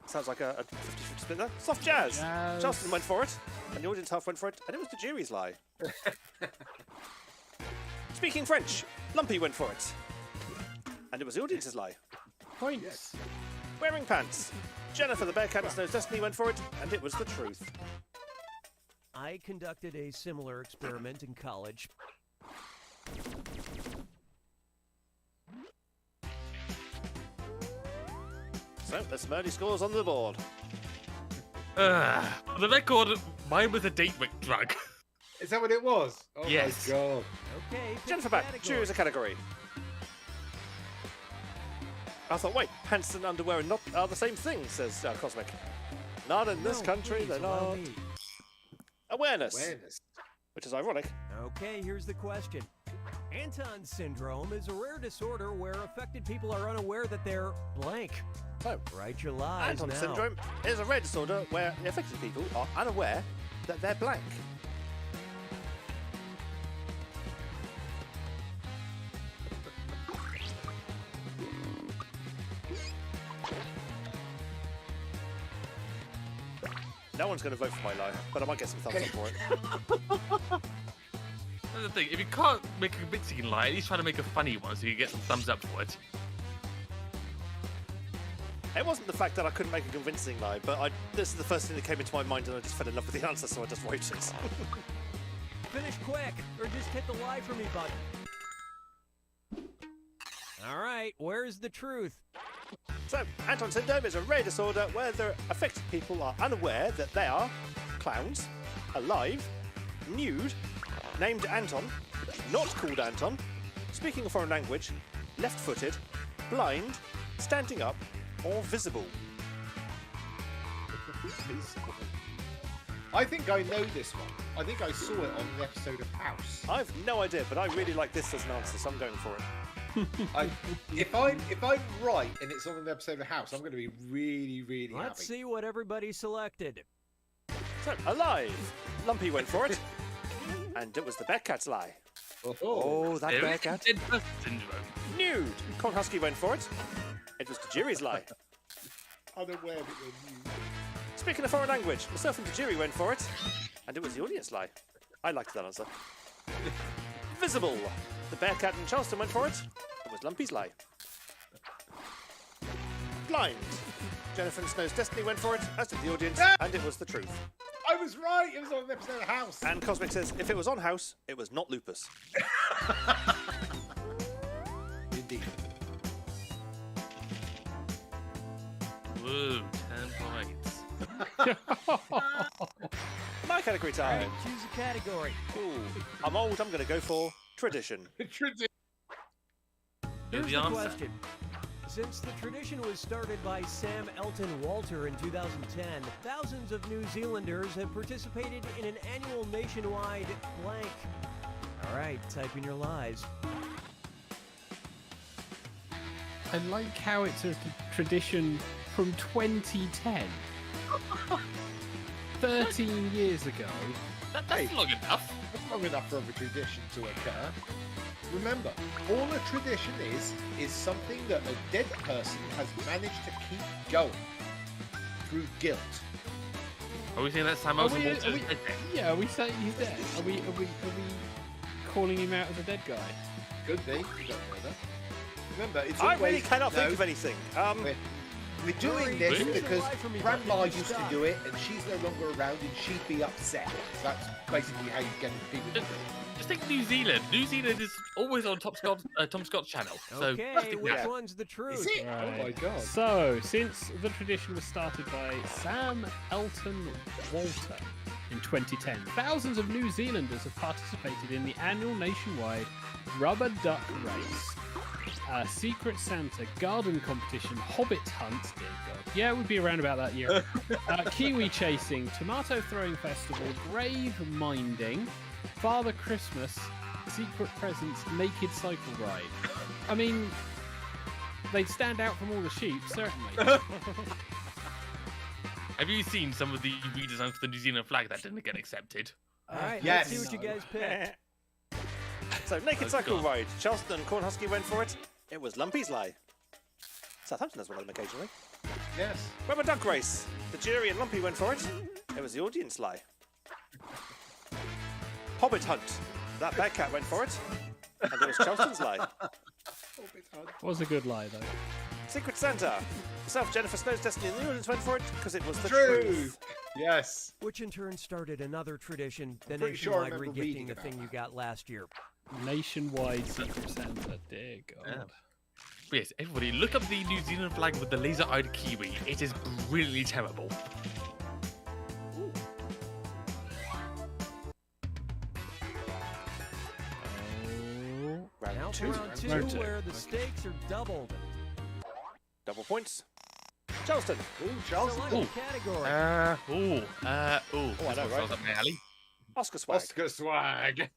Sounds like a 50-50 spin there. Soft jazz. Justin went for it, and the audience half went for it, and it was the jury's lie. Speaking French, Lumpy went for it, and it was the audience's lie. Points. Yes. Wearing pants, Jennifer the Bear Cat Snow's Destiny went for it, and it was the truth. I conducted a similar experiment in college. So, there's some early scores on the board. For the record, mine was a date rape drug. Is that what it was? Oh Yes. my god. Okay, pick Jennifer a back, category. choose a category. I thought, wait, pants and underwear are the same thing, says Cosmic. Not in this No, country, please they're allow not. me. Awareness, Awareness. which is ironic. Okay, here's the question. Anton syndrome is a rare disorder where affected people are unaware that they're blank. So, Write your lies Anton now. syndrome is a rare disorder where the affected people are unaware that they're blank. No one's going to vote for my lie, but I might get some thumbs up for it. That's the thing, if you can't make a convincing lie, at least try to make a funny one so you get some thumbs up for it. It wasn't the fact that I couldn't make a convincing lie, but this is the first thing that came into my mind and I just fell in love with the answer, so I just wrote it. Finish quick, or just hit the lie for me button. All right, where's the truth? So, Anton syndrome is a rare disorder where the affected people are unaware that they are clowns, alive, nude, named Anton, not called Anton, speaking a foreign language, left-footed, blind, standing up, or visible. I think I know this one. I think I saw it on an episode of House. I've no idea, but I really like this as an answer, so I'm going for it. If I'm right and it's on an episode of House, I'm going to be really, really Let's happy. see what everybody selected. So, alive, Lumpy went for it, and it was the Bearcat's lie. Oh, that Bearcat. Dead person syndrome. Nude. Cornhusky went for it. It was Tajiri's lie. Unaware that you're nude. Speaking of foreign language, myself and Tajiri went for it, and it was the audience lie. I liked that answer. Visible. The Bearcat and Charleston went for it. It was Lumpy's lie. Blind. Jennifer and Snow's Destiny went for it, as did the audience, and it was the truth. I was right. It was on an episode of House. And Cosmic says, if it was on House, it was not Lupus. Indeed. Woo, 10 points. My category time. Choose a category. Ooh, I'm old, I'm going to go for tradition. Here's the the answer. question. Since the tradition was started by Sam Elton Walter in 2010, thousands of New Zealanders have participated in an annual nationwide blank. All right, type in your lies. I like how it's a tradition from 2010. 13 years ago. That's long enough. That's long enough for a tradition to occur. Remember, all a tradition is something that a dead person has managed to keep going through guilt. Are we saying that Sam Elton Walter is dead? Yeah, are we saying he's dead? Are we calling him out as a dead guy? Could be. You don't know that. Remember, it's I always... really cannot think of anything. We're doing this Really? because Grandma used to do it and she's no longer around and she'd be upset. That's basically how you get people to do it. Just think New Zealand. New Zealand is always on Tom Scott's channel. So Okay, which one's the truth? Is it? Right. Oh my god. So, since the tradition was started by Sam Elton Walter in 2010, thousands of New Zealanders have participated in the annual nationwide rubber duck race, Secret Santa garden competition, Hobbit hunt, dear God. Yeah, it would be around about that year. Kiwi chasing, tomato throwing festival, grave minding, Father Christmas, secret presents, naked cycle ride. I mean, they'd stand out from all the sheep, certainly. Have you seen some of the redesigns for the New Zealand flag that didn't get accepted? All right, Yes. let's see what you guys picked. So, Naked Oh, Cycle God. Ride. Charleston and Cornhusky went for it. It was Lumpy's lie. Southampton has one of them occasionally. Yes. Rubber Duck Race. The jury and Lumpy went for it. It was the audience lie. Hobbit Hunt. That Bearcat went for it. And it was Charleston's lie. Was a good lie, though. Secret Santa. Myself, Jennifer Snow's Destiny, and the audience went for it because it was the True. truth. Yes. Which in turn started another tradition, the Pretty sure I nationwide remember regifting reading the about thing you that. got last year. Nationwide Secret Santa, dear God. Yeah. But yes, everybody, look up the New Zealand flag with the laser-eyed kiwi. It is brilliantly terrible. Round Now for two. round two, Round two. where the stakes are doubled. Double points. Charleston. Ooh, Charles. Select a category. I know, This one right? sounds up my alley. Oscar Swag. Oscar swag.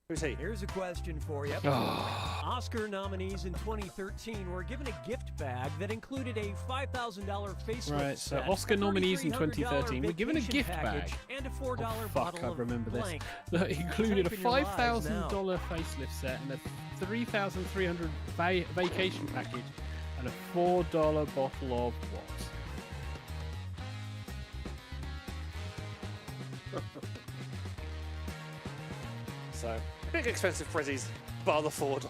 Who's he? Here's a question for you. Oscar nominees in 2013 were given a gift bag that included a $5,000 facelift Right, so set, Oscar a nominees in $3,300 2013 were given a vacation gift package, bag. and a $4 Oh, fuck, bottle I of remember this. blank. That included a Type in your lies $5,000 facelift set and a $3,300 vacation package and a $4 bottle of what? So, big expensive prezzies, bar the $4.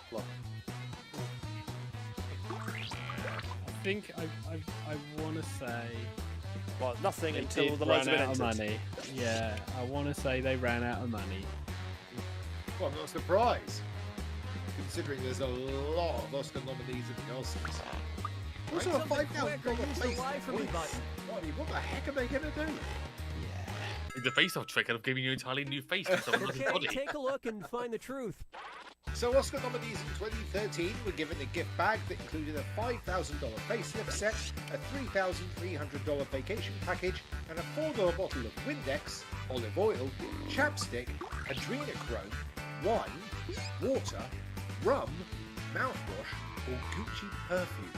I think I want to say Well, nothing they until did the run loads have been out of entered. money. Yeah, I want to say they ran out of money. Well, I'm not surprised, considering there's a lot of Oscar nominees at the Oscars. Also, a Something $5,000 quick or use the face. lie for me button. What the heck are they going to do? The face-off trick of giving you an entirely new face from someone else's Okay, body. take a look and find the truth. So Oscar nominees in 2013 were given a gift bag that included a $5,000 facelift set, a $3,300 vacation package, and a $4 bottle of Windex, olive oil, chapstick, adrenochrome, wine, water, rum, mouthwash, or Gucci perfume.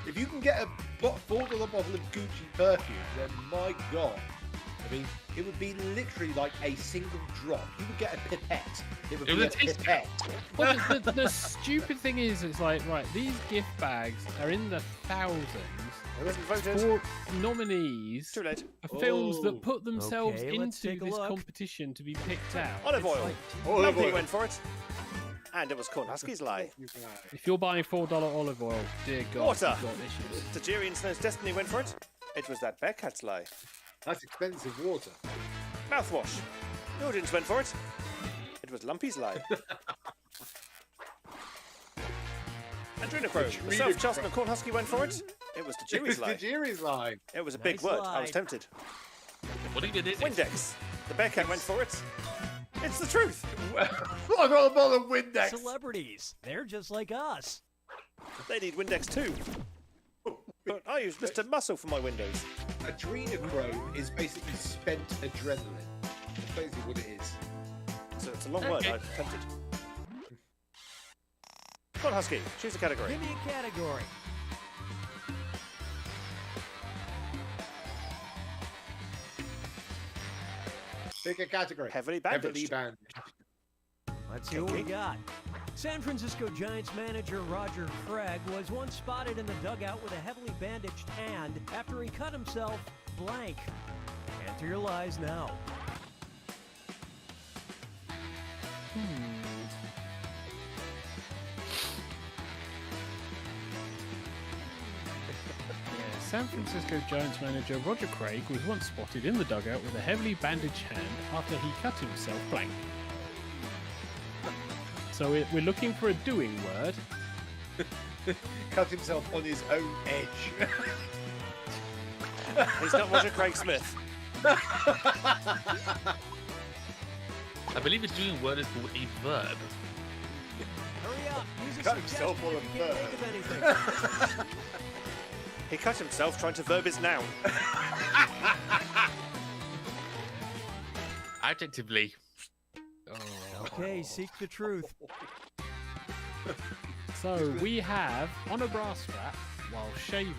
If you can get a $4 bottle of Gucci perfume, then my God. I mean, it would be literally like a single drop. You would get a pipette. It would be a pipette. Well, the stupid thing is, it's like, right, these gift bags are in the thousands for nominees Too late. of films that put themselves into this competition to be picked out. Olive oil. Lumpy went for it. And it was Cornhuskies Lie. If you're buying $4 olive oil, dear God, Water. you've got issues. Tajiri and Snow's Destiny went for it. It was that Bearcat's Lie. That's expensive water. Mouthwash. Nugent's went for it. It was Lumpy's Lie. Adrenochrome. Myself, Charleston and Cornhusky went for it. It was Tajiri's Lie. Tajiri's Lie. It was a big word. I was tempted. What even is it? Windex. The Bearcat went for it. It's the truth. I got a bottle of Windex. Celebrities. They're just like us. They need Windex too. But I use Mr. Muscle for my windows. Adrenochrome is basically spent adrenaline. That's basically what it is. So it's a long word. I'm tempted. Come on, Husky. Choose a category. Give me a category. Pick a category. Heavily bandaged. Let's see what we got. San Francisco Giants manager Roger Craig was once spotted in the dugout with a heavily bandaged hand after he cut himself blank. Enter your lies now. San Francisco Giants manager Roger Craig was once spotted in the dugout with a heavily bandaged hand after he cut himself blank. So we're looking for a doing word. Cut himself on his own edge. He's not Roger Craig Smith. I believe his doing word is called a verb. Hurry up. Use a Cut himself on a suggestion if you can't think of anything. He cut himself trying to verb his noun. Adjectively. Okay, seek the truth. So we have, on a brass strap, while shaving,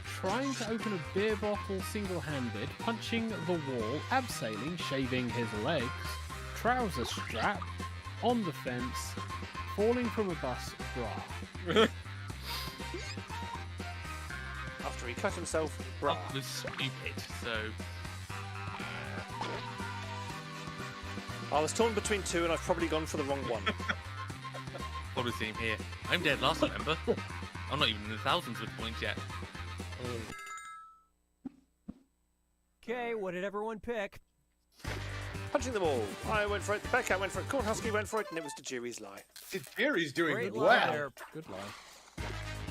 trying to open a beer bottle single-handed, punching the wall, abseiling, shaving his legs, trouser strap, on the fence, falling from a bus bra. After he cut himself, bra. That was stupid, so... I was torn between two and I've probably gone for the wrong one. Probably same here. I'm dead last November. I'm not even in the thousands with points yet. Okay, what did everyone pick? Punching the wall. I went for it, the Bearcat went for it, Cornhusky went for it, and it was Tajiri's Lie. Tajiri's doing Great well. lie there. Good lie.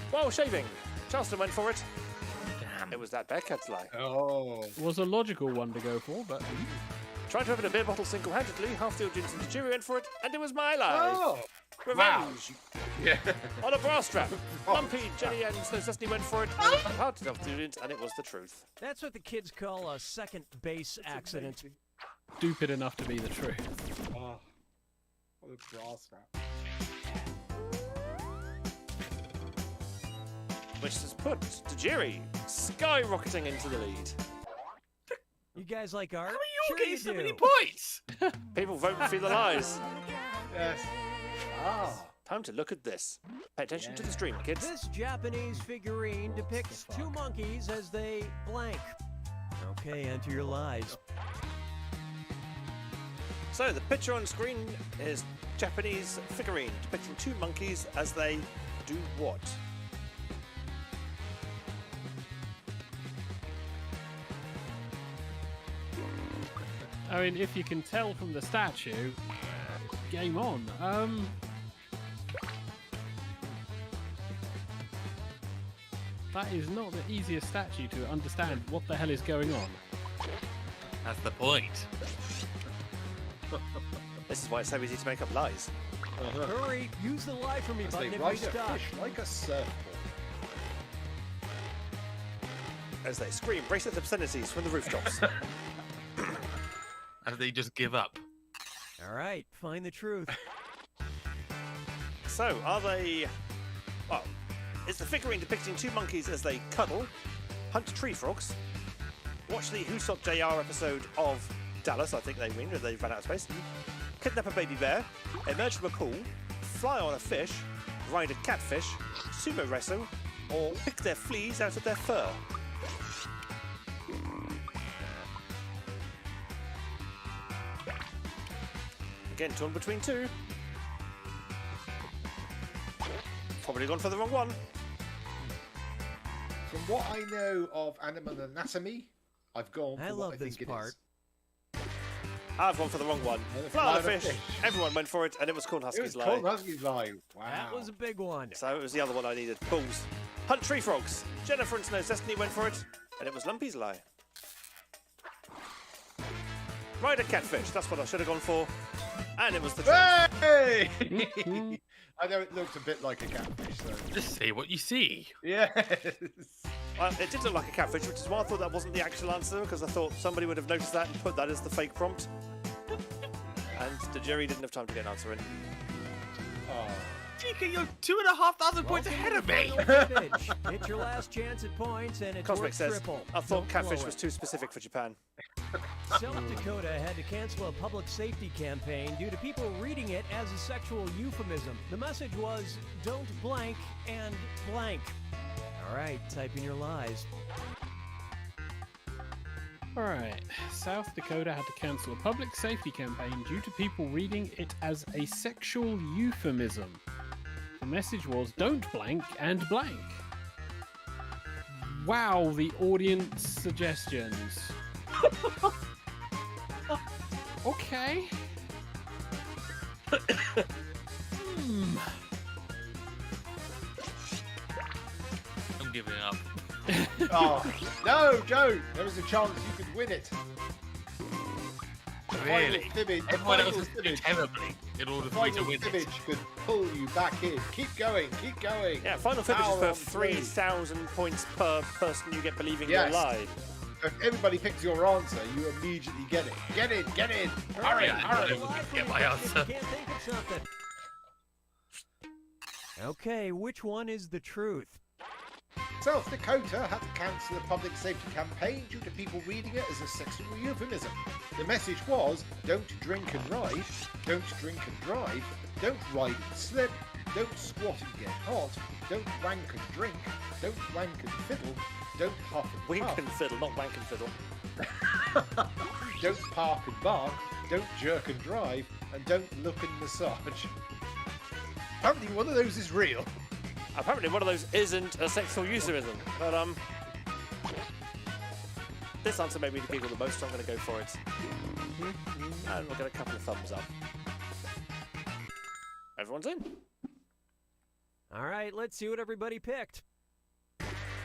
While shaving, Charleston went for it. Damn. It was that Bearcat's Lie. Oh. Was a logical one to go for, but Tried to open a beer bottle single-handedly, half-filled gins and Tajiri went for it, and it was my lie. Oh. Revenge! Yeah. On a bra strap. Lumpy, Jenny, and Snow Destiny went for it, hard to self-student, and it was the truth. That's what the kids call a second base accident. stupid enough to be the truth. Oh. What a brass strap. Which has put Tajiri skyrocketing into the lead. You guys like art? How are you all Sure getting you so do. many points? People vote for the lies. Yes. Ah. Time to look at this. Pay attention to the stream, kids. This Japanese figurine depicts two monkeys as they blank. Okay, enter your lies. So the picture on screen is Japanese figurine depicting two monkeys as they do what? I mean, if you can tell from the statue, game on. That is not the easiest statue to understand what the hell is going on. That's the point. This is why it's so easy to make up lies. Hurry, use the lie for me As button they if ride you're a stuck. fish like a surfboard. As they scream racist obscenities from the rooftops. As they just give up. All right, find the truth. So, are they... Well, It's the figurine depicting two monkeys as they cuddle, hunt tree frogs, watch the Who Shot JR episode of Dallas, I think they mean, where they ran out of space, kidnap a baby bear, emerge from a pool, fly on a fish, ride a catfish, sumo wrestle, or pick their fleas out of their fur. Again, torn between two. Probably gone for the wrong one. From what I know of animal anatomy, I've gone for what I think it is. I've gone for the wrong one. Fly on a fish. Everyone went for it, and it was Cornhuskey's Lie. It was Cornhuskey's Lie. Wow. That was a big one. So it was the other one I needed. Balls. Hunt tree frogs. Jennifer and Snow's Destiny went for it, and it was Lumpy's Lie. Ride a catfish. That's what I should have gone for. And it was the truth. Hey! I know it looked a bit like a catfish, so... Just say what you see. Yes. It did look like a catfish, which is why I thought that wasn't the actual answer, because I thought somebody would have noticed that and put that as the fake prompt. And the jury didn't have time to get an answer in. Oh. TK, you're 2,500 points ahead of me. It's your last chance at points, and it's Cosmic worth says, triple. I thought catfish was too specific for Japan. South Dakota had to cancel a public safety campaign due to people reading it as a sexual euphemism. The message was, don't blank and blank. All right, type in your lies. All right. South Dakota had to cancel a public safety campaign due to people reading it as a sexual euphemism. The message was, don't blank and blank. Wow, the audience suggestions. Okay. I'm giving up. Oh, no, Joe! There was a chance you could win it. Really? Everyone else is doing terribly in order for me to Final win Fibbage it. could pull you back in. Keep going, keep going. Yeah, Final Fibbage Hour is for on three. 3,000 points per person you get believing Yes. you're lie. If everybody picks your answer, you immediately get it. Get in, get in. Hurry, Yeah, hurry. I don't get my answer. Can't think of something. Okay, which one is the truth? South Dakota had to cancel a public safety campaign due to people reading it as a sexual euphemism. The message was, don't drink and ride, don't drink and drive, don't ride and slip, don't squat and get hot, don't wank and drink, don't wank and fiddle, don't huff and Wink puff, and fiddle, not wank and fiddle. don't park and bark, don't jerk and drive, and don't look and massage. Apparently one of those is real. Apparently one of those isn't a sexual euphemism, but this answer made me giggle the most, so I'm going to go for it. And we'll get a couple of thumbs up. Everyone's in. All right, let's see what everybody picked.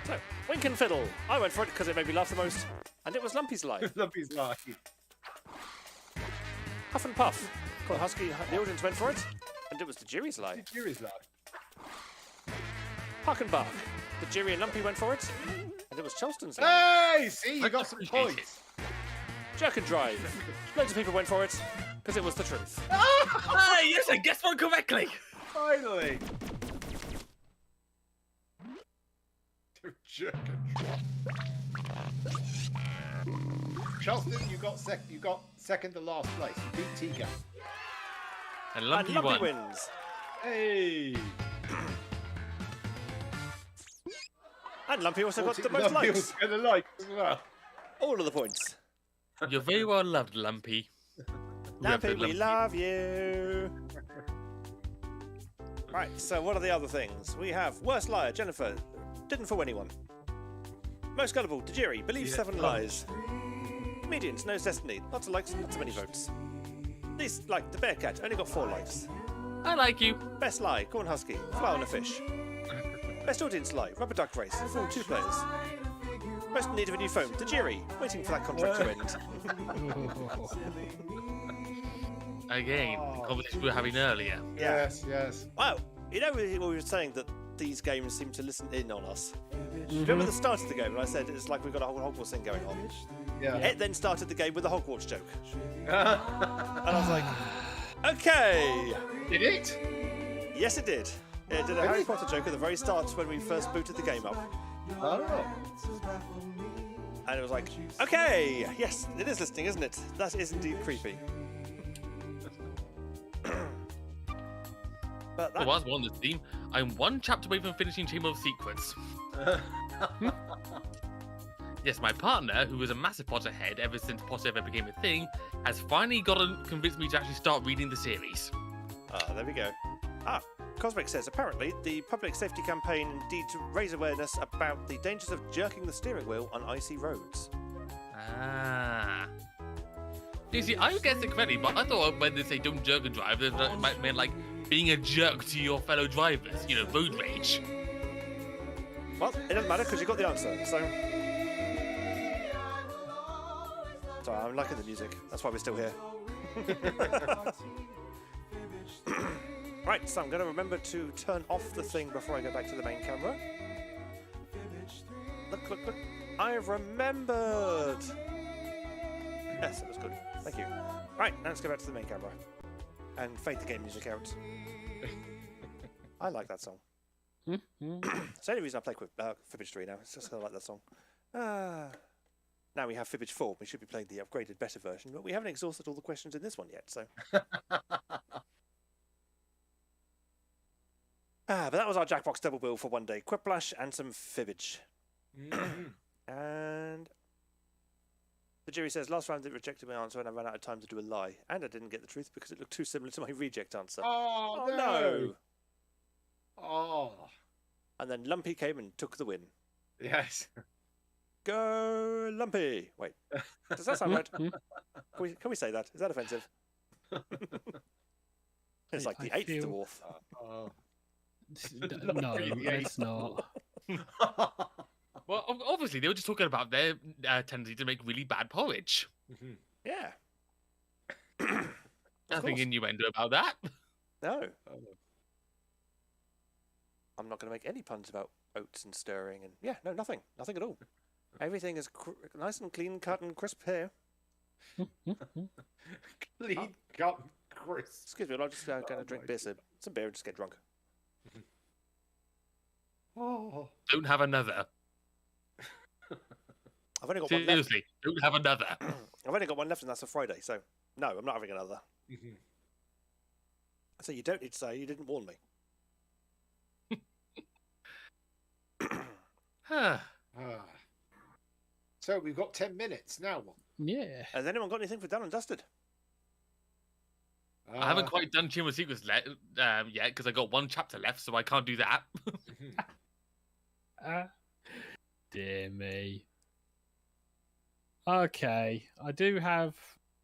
So, Wink and Fiddle. I went for it because it made me laugh the most, and it was Lumpy's Lie. Lumpy's Lie. Huff and Puff. Husky, the audience went for it, and it was the jury's lie. The jury's lie. Park and Bark. The jury and Lumpy went for it, and it was Charleston's lie. Hey, see, you got some points. Jerk and Drive. Loads of people went for it, because it was the truth. Hey, yes, I guessed one correctly. Finally. Jerk and Drive. Charleston, you got second to last place. You beat Tiga. And Lumpy and Lumpy won. wins. Hey. And Lumpy also got the most Lumpy likes. was gonna like as well. All of the points. You're very well loved, Lumpy. Lumpy, Whoever we love you. Right, so what are the other things? We have Worst Liar, Jennifer. Didn't fool anyone. Most Gullible, Tajiri. Believes 7 lies. Comedian, Snow's Destiny. Lots of likes, not so many votes. Least like the Bearcat, only got 4 likes. I like you. Best Lie, Corn Husky. Fly on a Fish. Best Audience Lie, Rubber Duck Race. Full 2 players. Most in need of a new phone, Tajiri. Waiting for that contract to end. Again, the conversation we were having earlier. Yes, yes. Wow, you know we were saying that these games seem to listen in on us. Remember the start of the game when I said it's like we've got a whole Hogwarts thing going on? Yeah. It then started the game with a Hogwarts joke. And I was like, okay. Did it? Yes, it did. Yeah, it did a Harry Potter joke at the very start when we first booted the game up. Oh. And it was like, okay, yes, it is listening, isn't it? That is indeed creepy. But that... Whilst we're on this theme, I'm one chapter away from finishing Chamber of Secrets. Yes, my partner, who was a massive Potterhead ever since Potter ever became a thing, has finally convinced me to actually start reading the series. There we go. Cosmic says, apparently, the public safety campaign indeed to raise awareness about the dangers of jerking the steering wheel on icy roads. You see, I would guess it correctly, but I thought when they say don't jerk and drive, it might mean like being a jerk to your fellow drivers, road rage. Well, it doesn't matter because you got the answer, so... Sorry, I'm liking the music. That's why we're still here. Right, so I'm going to remember to turn off the thing before I go back to the main camera. Look, look, look. I remembered! Yes, it was good. Thank you. Right, now let's go back to the main camera. And fade the game music out. I like that song. It's the only reason I play Fibbage 3 now. It's just because I like that song. Now we have Fibbage 4. We should be playing the upgraded, better version, but we haven't exhausted all the questions in this one yet, so... But that was our Jackbox double bill for one day. Quiplash and some Fibbage. And... The jury says, last round it rejected my answer and I ran out of time to do a lie. And I didn't get the truth because it looked too similar to my reject answer. Oh no! Oh. And then Lumpy came and took the win. Yes. Go Lumpy! Wait, does that sound right? Can we say that? Is that offensive? It's like the 8th dwarf. No, it's not. Well, obviously, they were just talking about their tendency to make really bad porridge. Yeah. Nothing innuendo about that. No. I'm not going to make any puns about oats and stirring and... Yeah, no, nothing. Nothing at all. Everything is nice and clean cut and crisp here. Clean cut and crisp. Excuse me, I'm just going to drink beer, some beer and just get drunk. Oh. Don't have another. I've only got Seriously, one left. don't have another. I've only got one left and that's a Friday, so no, I'm not having another. So you don't need to say you didn't warn me. So we've got 10 minutes now. Yeah. Has anyone got anything for Done and Dusted? I haven't quite done Chamber of Secrets yet because I got one chapter left, so I can't do that. Dear me. Okay, I do have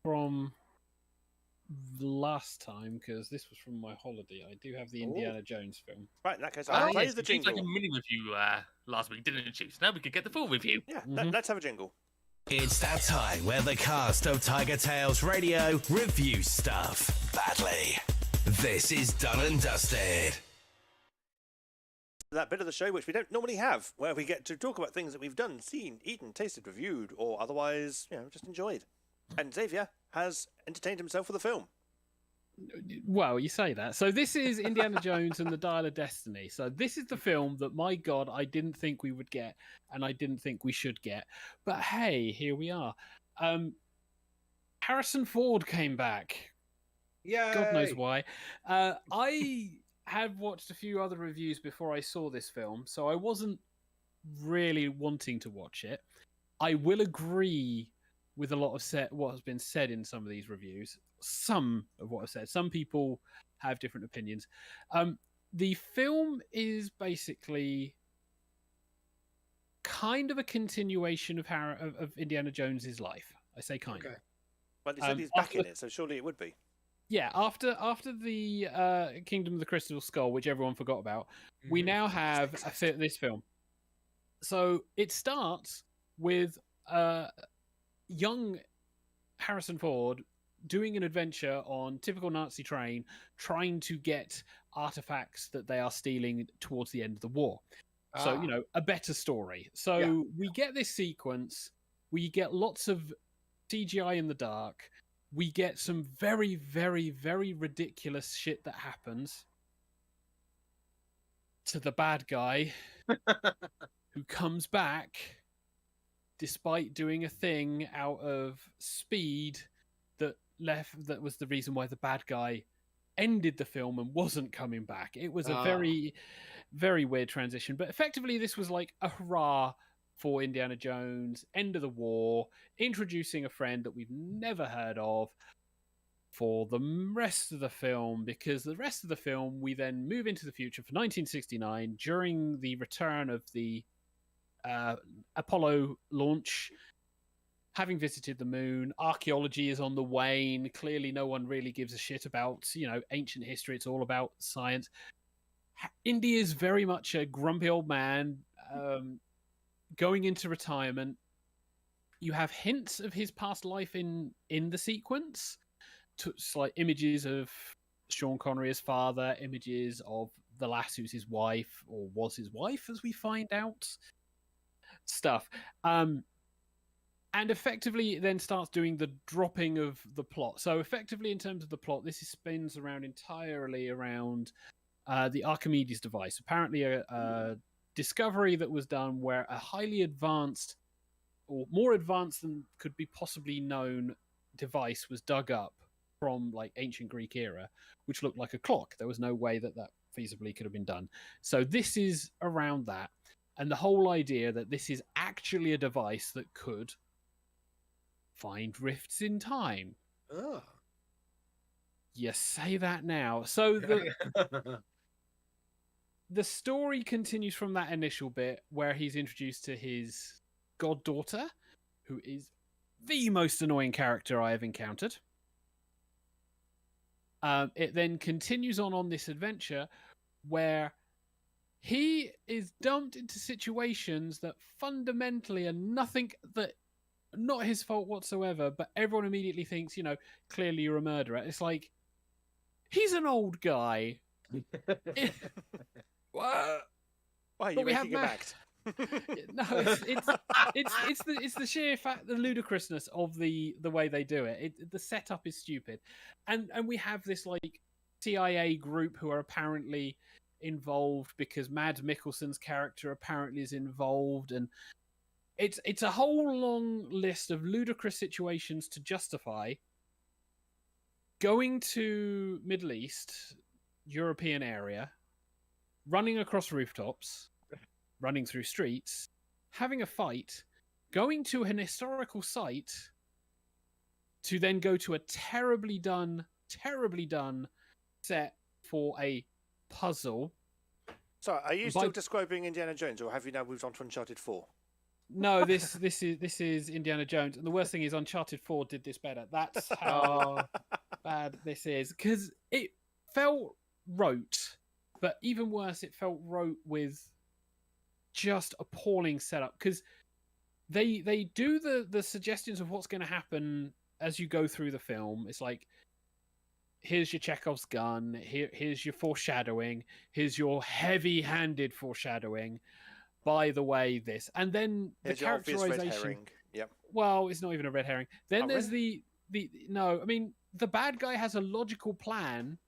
from the last time, because this was from my holiday, I do have the Indiana Jones film. Right, in that case, I'll play the jingle. Like a mini review last week, didn't it, Chief? So now we could get the full review. Yeah, let's have a jingle. It's that time where the cast of TigerTails Radio reviews stuff badly. This is Done and Dusted. That bit of the show which we don't normally have, where we get to talk about things that we've done, seen, eaten, tasted, reviewed, or otherwise, just enjoyed. And Xavier has entertained himself with a film. Well, you say that. So this is Indiana Jones and the Dial of Destiny. So this is the film that, my God, I didn't think we would get, and I didn't think we should get. But hey, here we are. Harrison Ford came back. Yeah. God knows why. I had watched a few other reviews before I saw this film, so I wasn't really wanting to watch it. I will agree with a lot of what has been said in some of these reviews. Some of what I've said. Some people have different opinions. The film is basically kind of a continuation of Indiana Jones's life. I say kind of. But he said he's back in it, so surely it would be. Yeah, after the Kingdom of the Crystal Skull, which everyone forgot about, we now have this film. So it starts with young Harrison Ford doing an adventure on typical Nazi train, trying to get artifacts that they are stealing towards the end of the war. So, a better story. So we get this sequence, we get lots of CGI in the dark, we get some very, very, very ridiculous shit that happens. to the bad guy who comes back despite doing a thing out of speed that was the reason why the bad guy ended the film and wasn't coming back. It was a very, very weird transition. But effectively, this was like a hurrah for Indiana Jones, end of the war, introducing a friend that we've never heard of for the rest of the film, because the rest of the film, we then move into the future for 1969 during the return of the Apollo launch. Having visited the moon, archaeology is on the wane. Clearly, no one really gives a shit about, ancient history. It's all about science. Indy is very much a grumpy old man going into retirement. You have hints of his past life in the sequence. Slight images of Sean Connery as father, images of the lass who's his wife, or was his wife, as we find out. Stuff. And effectively then starts doing the dropping of the plot. So effectively, in terms of the plot, this spins around entirely around the Archimedes device. Apparently a discovery that was done where a highly advanced, or more advanced than could be possibly known, device was dug up from like ancient Greek era, which looked like a clock. There was no way that feasibly could have been done. So this is around that. And the whole idea that this is actually a device that could find rifts in time. Oh. You say that now. So the story continues from that initial bit where he's introduced to his goddaughter, who is the most annoying character I have encountered. It then continues on this adventure where he is dumped into situations that fundamentally are not his fault whatsoever, but everyone immediately thinks, clearly you're a murderer. It's like, he's an old guy. What? Why are you making him act? No, it's the sheer fact, the ludicrousness of the way they do it. The setup is stupid, and we have this like CIA group who are apparently involved because Mads Mikkelsen's character apparently is involved, and it's a whole long list of ludicrous situations to justify going to Middle East, European area, running across rooftops, running through streets, having a fight, going to an historical site to then go to a terribly done set for a puzzle. So, are you still describing Indiana Jones, or have you now moved on to Uncharted 4? No, this is Indiana Jones, and the worst thing is Uncharted 4 did this better. That's how bad this is, because it felt rote, but even worse, it felt rote with just appalling setup, because they do the suggestions of what's going to happen as you go through the film. It's like, here's your Chekhov's gun, here's your foreshadowing, here's your heavy-handed foreshadowing. By the way, this, and then the characterization. Yep. Well, it's not even a red herring. Then there's really? No. I mean, the bad guy has a logical plan,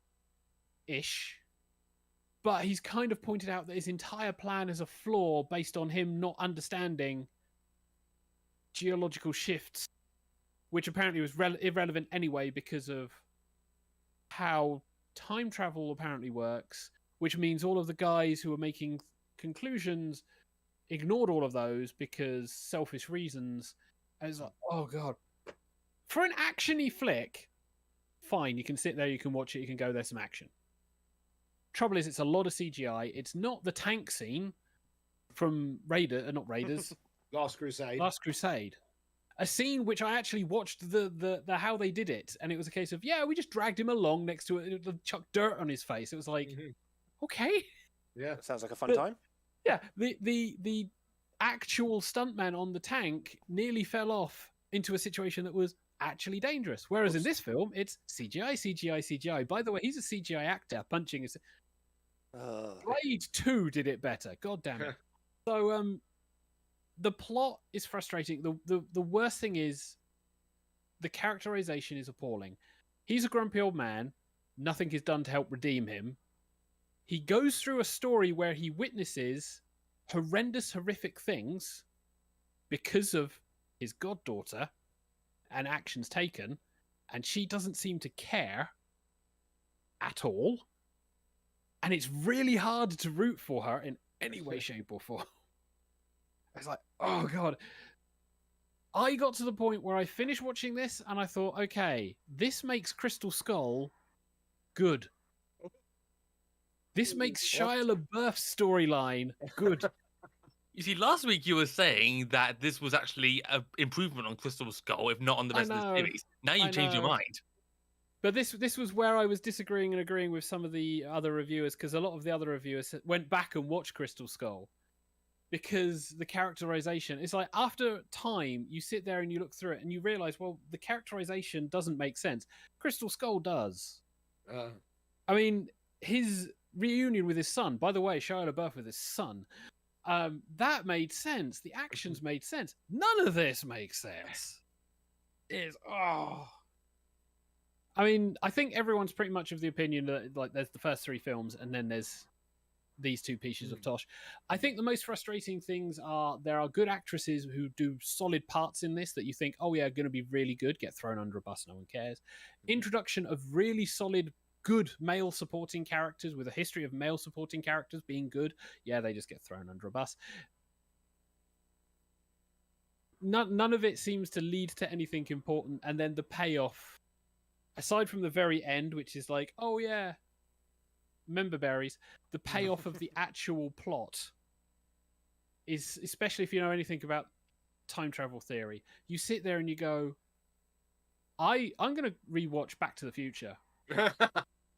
ish, but he's kind of pointed out that his entire plan is a flaw based on him not understanding geological shifts, which apparently was irrelevant anyway because of how time travel apparently works, which means all of the guys who are making conclusions ignored all of those because selfish reasons. And it's like, oh god. For an actiony flick, fine, you can sit there, you can watch it, you can go, there's some action. Trouble is, it's a lot of CGI. It's not the tank scene from not Raiders. Last Crusade. Last Crusade. A scene which I actually watched the how they did it, and it was a case of, we just dragged him along next to it, chucked dirt on his face. It was like, okay. Yeah, sounds like a fun time. Yeah, the actual stuntman on the tank nearly fell off into a situation that was actually dangerous. Whereas in this film, it's CGI. By the way, he's a CGI actor punching his. Blade 2 did it better. God damn it. So the plot is frustrating. The worst thing is the characterization is appalling. He's a grumpy old man. Nothing is done to help redeem him. He goes through a story where he witnesses horrendous, horrific things because of his goddaughter and actions taken, and she doesn't seem to care at all. And it's really hard to root for her in any way, shape, or form. It's like, oh God. I got to the point where I finished watching this and I thought, okay, this makes Crystal Skull good. This makes Shia LaBeouf's storyline good. You see, last week you were saying that this was actually an improvement on Crystal Skull, if not on the rest of the series. Now you've changed your mind. But this was where I was disagreeing and agreeing with some of the other reviewers, because a lot of the other reviewers went back and watched Crystal Skull. Because the characterization, it's like after time, you sit there and you look through it and you realize, well, the characterization doesn't make sense. Crystal Skull does. I mean, his reunion with his son, by the way, Shia LaBeouf with his son, that made sense. The actions made sense. None of this makes sense. I mean, I think everyone's pretty much of the opinion that like there's the first three films and then there's these two pieces of tosh. I think the most frustrating things are there are good actresses who do solid parts in this that you think, oh yeah, going to be really good, get thrown under a bus, no one cares. Introduction of really solid, good male supporting characters with a history of male supporting characters being good, yeah, they just get thrown under a bus. None of it seems to lead to anything important, and then the payoff, aside from the very end, which is like, oh yeah, member berries, the payoff of the actual plot is, especially if you know anything about time travel theory, you sit there and you go, I'm going to rewatch Back to the Future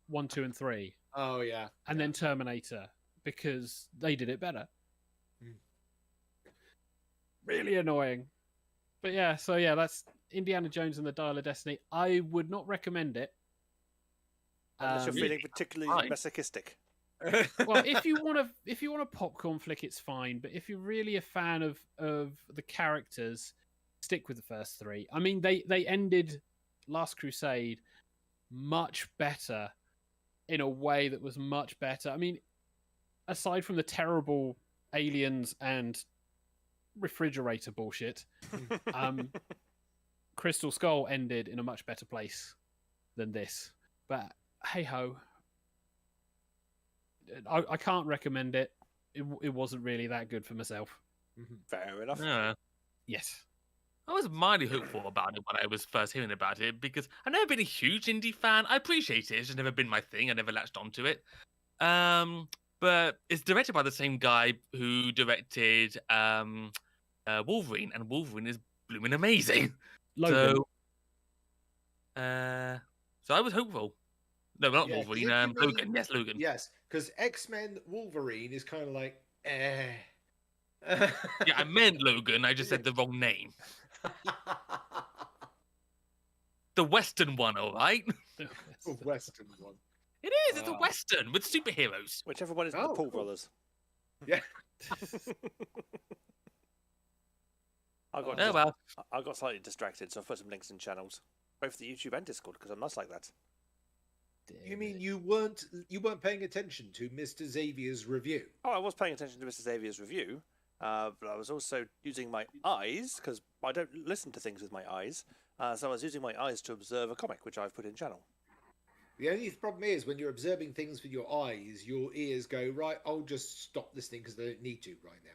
1, 2, and 3. Oh yeah, and then Terminator, because they did it better. Really annoying. But yeah, so yeah, that's Indiana Jones and the Dial of Destiny. I would not recommend it. Unless you're feeling particularly masochistic. Well, if you want a popcorn flick, it's fine. But if you're really a fan of the characters, stick with the first three. I mean, they ended Last Crusade much better in a way that was much better. I mean, aside from the terrible aliens and refrigerator bullshit, Crystal Skull ended in a much better place than this. But hey ho, I can't recommend it. It wasn't really that good for myself. Fair enough. Yeah. Yes. I was mildly hopeful about it when I was first hearing about it, because I've never been a huge indie fan. I appreciate it. It's just never been my thing. I never latched onto it. But it's directed by the same guy who directed Wolverine, and Wolverine is blooming amazing. Logan. So I was hopeful. No, not Wolverine. Logan. Yes, Logan. Yes, because X-Men Wolverine is kind of like, Yeah, I meant Logan. I just said the wrong name. The Western one, all right? The Western one. It is. It's a Western with superheroes. Whichever one is the Paul brothers. Yeah. I got slightly distracted, so I've put some links in channels, both the YouTube and Discord, because I'm nice like that. You mean you weren't paying attention to Mr. Xavier's review? Oh, I was paying attention to Mr. Xavier's review, but I was also using my eyes, because I don't listen to things with my eyes, so I was using my eyes to observe a comic, which I've put in channel. The only problem is when you're observing things with your eyes, your ears go, right, I'll just stop listening because they don't need to right now.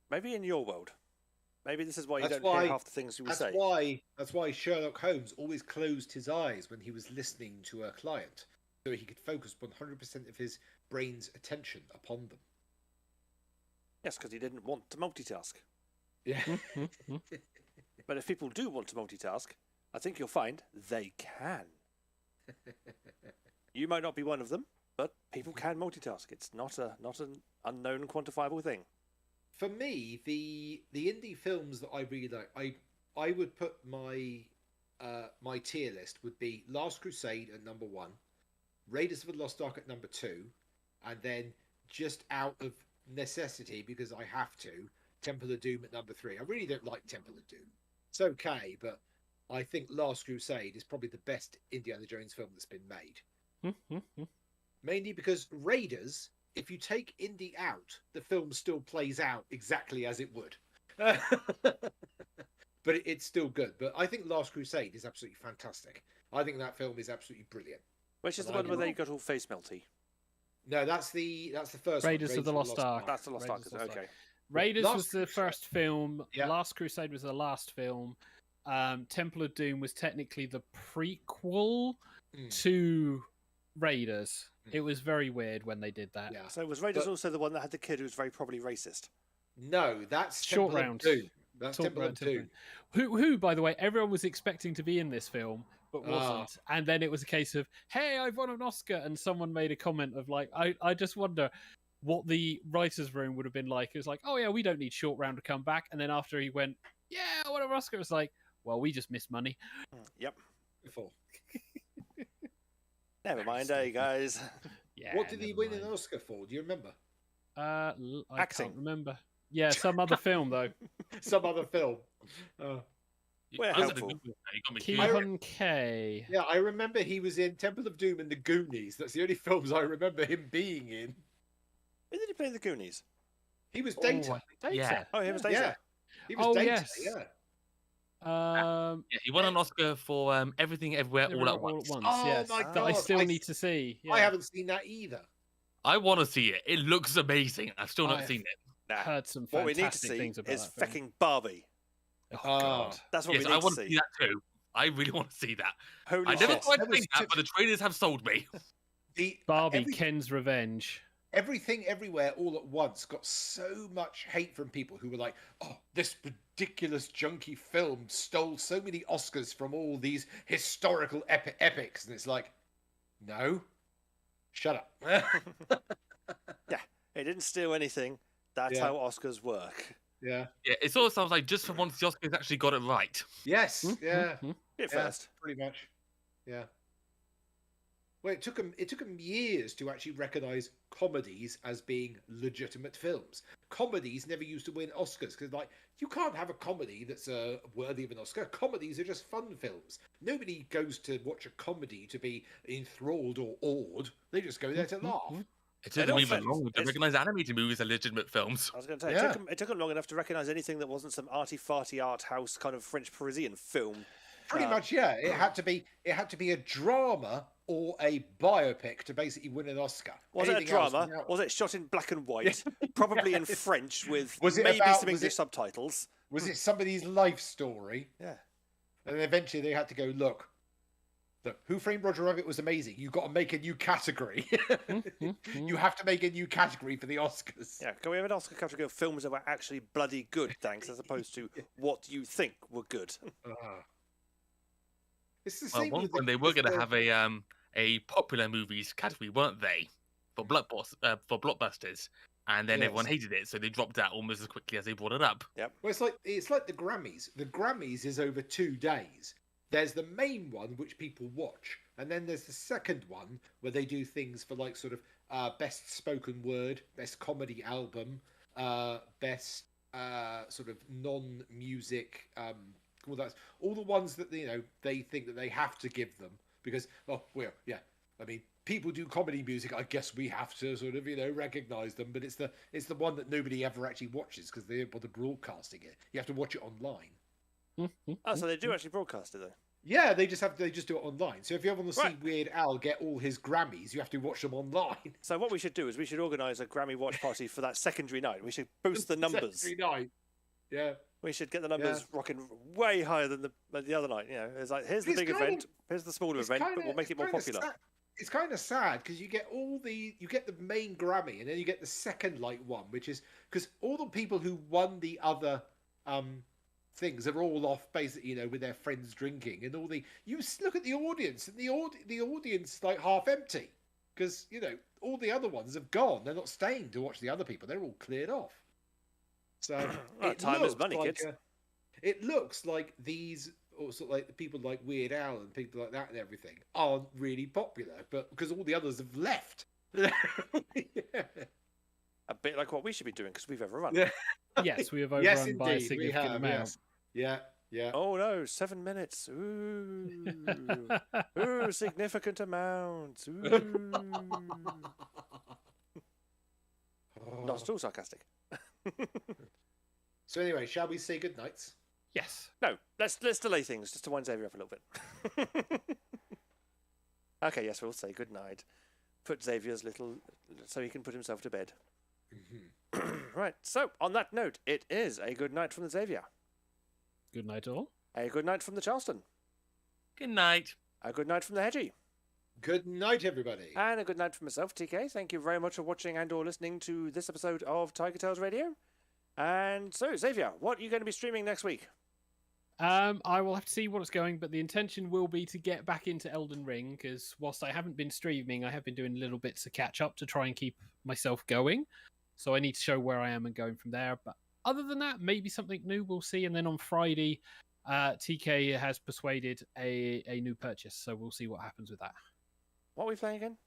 Maybe in your world. Maybe this is why you don't hear half the things you would say. That's why Sherlock Holmes always closed his eyes when he was listening to a client, so he could focus 100% of his brain's attention upon them. Yes, because he didn't want to multitask. Yeah. But if people do want to multitask, I think you'll find they can. You might not be one of them, but people can multitask. It's not an unknown quantifiable thing. For me, the indie films that I really like, I would put my my tier list would be Last Crusade at number 1, Raiders of the Lost Ark at number 2, and then just out of necessity, because I have to, Temple of Doom at number 3. I really don't like Temple of Doom. It's okay, but I think Last Crusade is probably the best Indiana Jones film that's been made. mainly because Raiders, if you take Indy out, the film still plays out exactly as it would. But it's still good. But I think Last Crusade is absolutely fantastic. I think that film is absolutely brilliant. Which is the one where they got all face melty? No, that's the first Raiders one. of the Lost Ark. That's the Lost Ark. Okay. Raiders Last was the first film. Yeah. Last Crusade was the last film. Temple of Doom was technically the prequel to Raiders. It was very weird when they did that. Yeah. So was Raiders also the one that had the kid who was very probably racist? No, that's Short Temple Round. of Doom. That's Talk Temple about of Doom. Who, by the way, everyone was expecting to be in this film, but wasn't. And then it was a case of, hey, I've won an Oscar. And someone made a comment of like, I just wonder what the writer's room would have been like. It was like, oh yeah, we don't need Short Round to come back. And then after he went, yeah, I won an Oscar, it was like, well, we just missed money. Yep. Before. Never mind, you guys. Yeah. What did he win an Oscar for? Do you remember? I Acting. can't remember. Yeah, some other film though. Some other film. We're helpful. Ki-Hun K. Yeah, I remember he was in Temple of Doom and The Goonies. That's the only films I remember him being in. Who did he play in the Goonies? He was Data. Data. Oh, he was Data. Yeah. He was Data, yes. yeah. Yeah, he won an Oscar for Everything Everywhere All at Once. Oh yes. my That I God, still need to see. Yeah. I haven't seen that either. I want to see it. It looks amazing. I've still not seen it. Nah. Heard some What we need to fantastic see things about is that film. fucking Barbie. Oh, God. That's what Yes, we I need want to to see. see that too. I really want to see that. Holy I never shit. quite That was think that, but the trailers have sold me. Barbie, Ken's Revenge. Everything Everywhere All at Once got so much hate from people who were like, oh, this ridiculous junky film stole so many Oscars from all these historical epics. And it's like, no, shut up. Yeah, it didn't steal anything. That's Yeah. how Oscars work. Yeah. Yeah, it sort of sounds like just for once the Oscars actually got it right. Yes. Yeah. Bit Yeah, first. pretty much. Yeah. Well, it took them years to actually recognise comedies as being legitimate films. Comedies never used to win Oscars because, like, you can't have a comedy that's worthy of an Oscar. Comedies are just fun films. Nobody goes to watch a comedy to be enthralled or awed. They just go there to laugh. It took them even longer to recognise animated movies as legitimate films. I was going to say, Yeah. it took them long enough to recognise anything that wasn't some arty-farty art house kind of French Parisian film. Pretty much, yeah. It had to be a drama or a biopic to basically win an Oscar. Was it a Anything else drama? without- Was it shot in black and white? Probably in French with Was it maybe about- some was English it- subtitles. Was it somebody's life story? Yeah. And then eventually they had to go, look, Who Framed Roger Rabbit was amazing. You've got to make a new category. You have to make a new category for the Oscars. Yeah, can we have an Oscar category of films that were actually bloody good, thanks, as opposed to what you think were good? It's the Well, same at one with point they were going to have a popular movies category, weren't they? For blockbusters, and then everyone hated it, so they dropped out almost as quickly as they brought it up. Yep. Well, it's like the Grammys. The Grammys is over 2 days. There's the main one which people watch, and then there's the second one where they do things for like sort of best spoken word, best comedy album, best sort of non-music. All the ones that they think that they have to give them because I mean, people do comedy music. I guess we have to sort of recognize them, but it's the one that nobody ever actually watches because they don't bother broadcasting it. You have to watch it online. Oh, so they do actually broadcast it, though? Yeah, they just do it online. So if you ever want to see Weird Al get all his Grammys, you have to watch them online. So what we should do is we should organise a Grammy watch party for that secondary night. We should boost the numbers. Secondary night. Yeah. We should get the numbers rocking way higher than the other night. It's like, here's the big event, here's the smaller event, but we'll make it more popular. It's kind of sad because you get the main Grammy and then you get the second one, which is because all the people who won the other things are all off basically with their friends drinking and you look at the audience and the audience is like half empty because all the other ones have gone. They're not staying to watch the other people. They're all cleared off. So time is money, kids. It looks like these sort of like the people like Weird Al and people like that and everything aren't really popular, but because all the others have left. A bit like what we should be doing because we've overrun. Yes, we have overrun by a significant amount. Yeah. Yeah. Oh no, 7 minutes. Ooh. Ooh, significant amounts. Ooh. Not at all sarcastic. So anyway, shall we say good nights? Yes. No, let's delay things just to wind Xavier up a little bit. Okay, yes, we'll say good night. Put Xavier's little, so he can put himself to bed. Right, so on that note, it is a good night from the Xavier. Good night, all. A good night from the Charleston. Good night. A good night from the Hedgie. Good night, everybody. And a good night from myself, TK. Thank you very much for watching and or listening to this episode of TigerTails Radio. And so, Xavier, what are you going to be streaming next week? I will have to see what's going, but the intention will be to get back into Elden Ring, because whilst I haven't been streaming, I have been doing little bits of catch up to try and keep myself going. So I need to show where I am and going from there. But other than that, maybe something new, we'll see. And then on Friday, TK has persuaded a new purchase, so we'll see what happens with that. What are we playing again?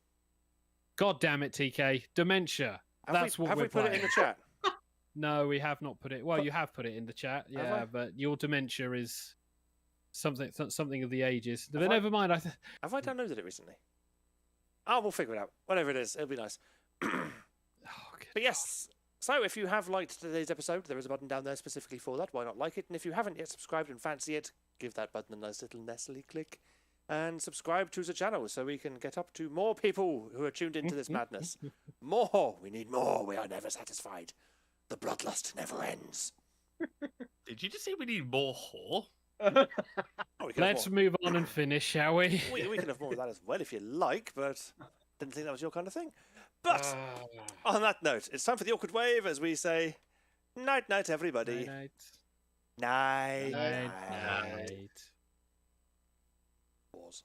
God damn it, TK. Dementia. That's what we're playing. Have we put it in the chat? No, we have not put it. Well, you have put it in the chat, yeah, but your dementia is something of the ages. But never mind. Have I downloaded it recently? Oh, we'll figure it out. Whatever it is, it'll be nice. But yes, so if you have liked today's episode, there is a button down there specifically for that. Why not like it? And if you haven't yet subscribed and fancy it, give that button a nice little Nestle click. And subscribe to the channel so we can get up to more people who are tuned into this madness. More! We need more. We are never satisfied. The bloodlust never ends. Did you just say we need more whore? Let's move on and finish, shall we? We can have more of that as well if you like, but didn't think that was your kind of thing. But on that note, it's time for the awkward wave as we say, night, night, everybody. Night, night. Night, night. Pause.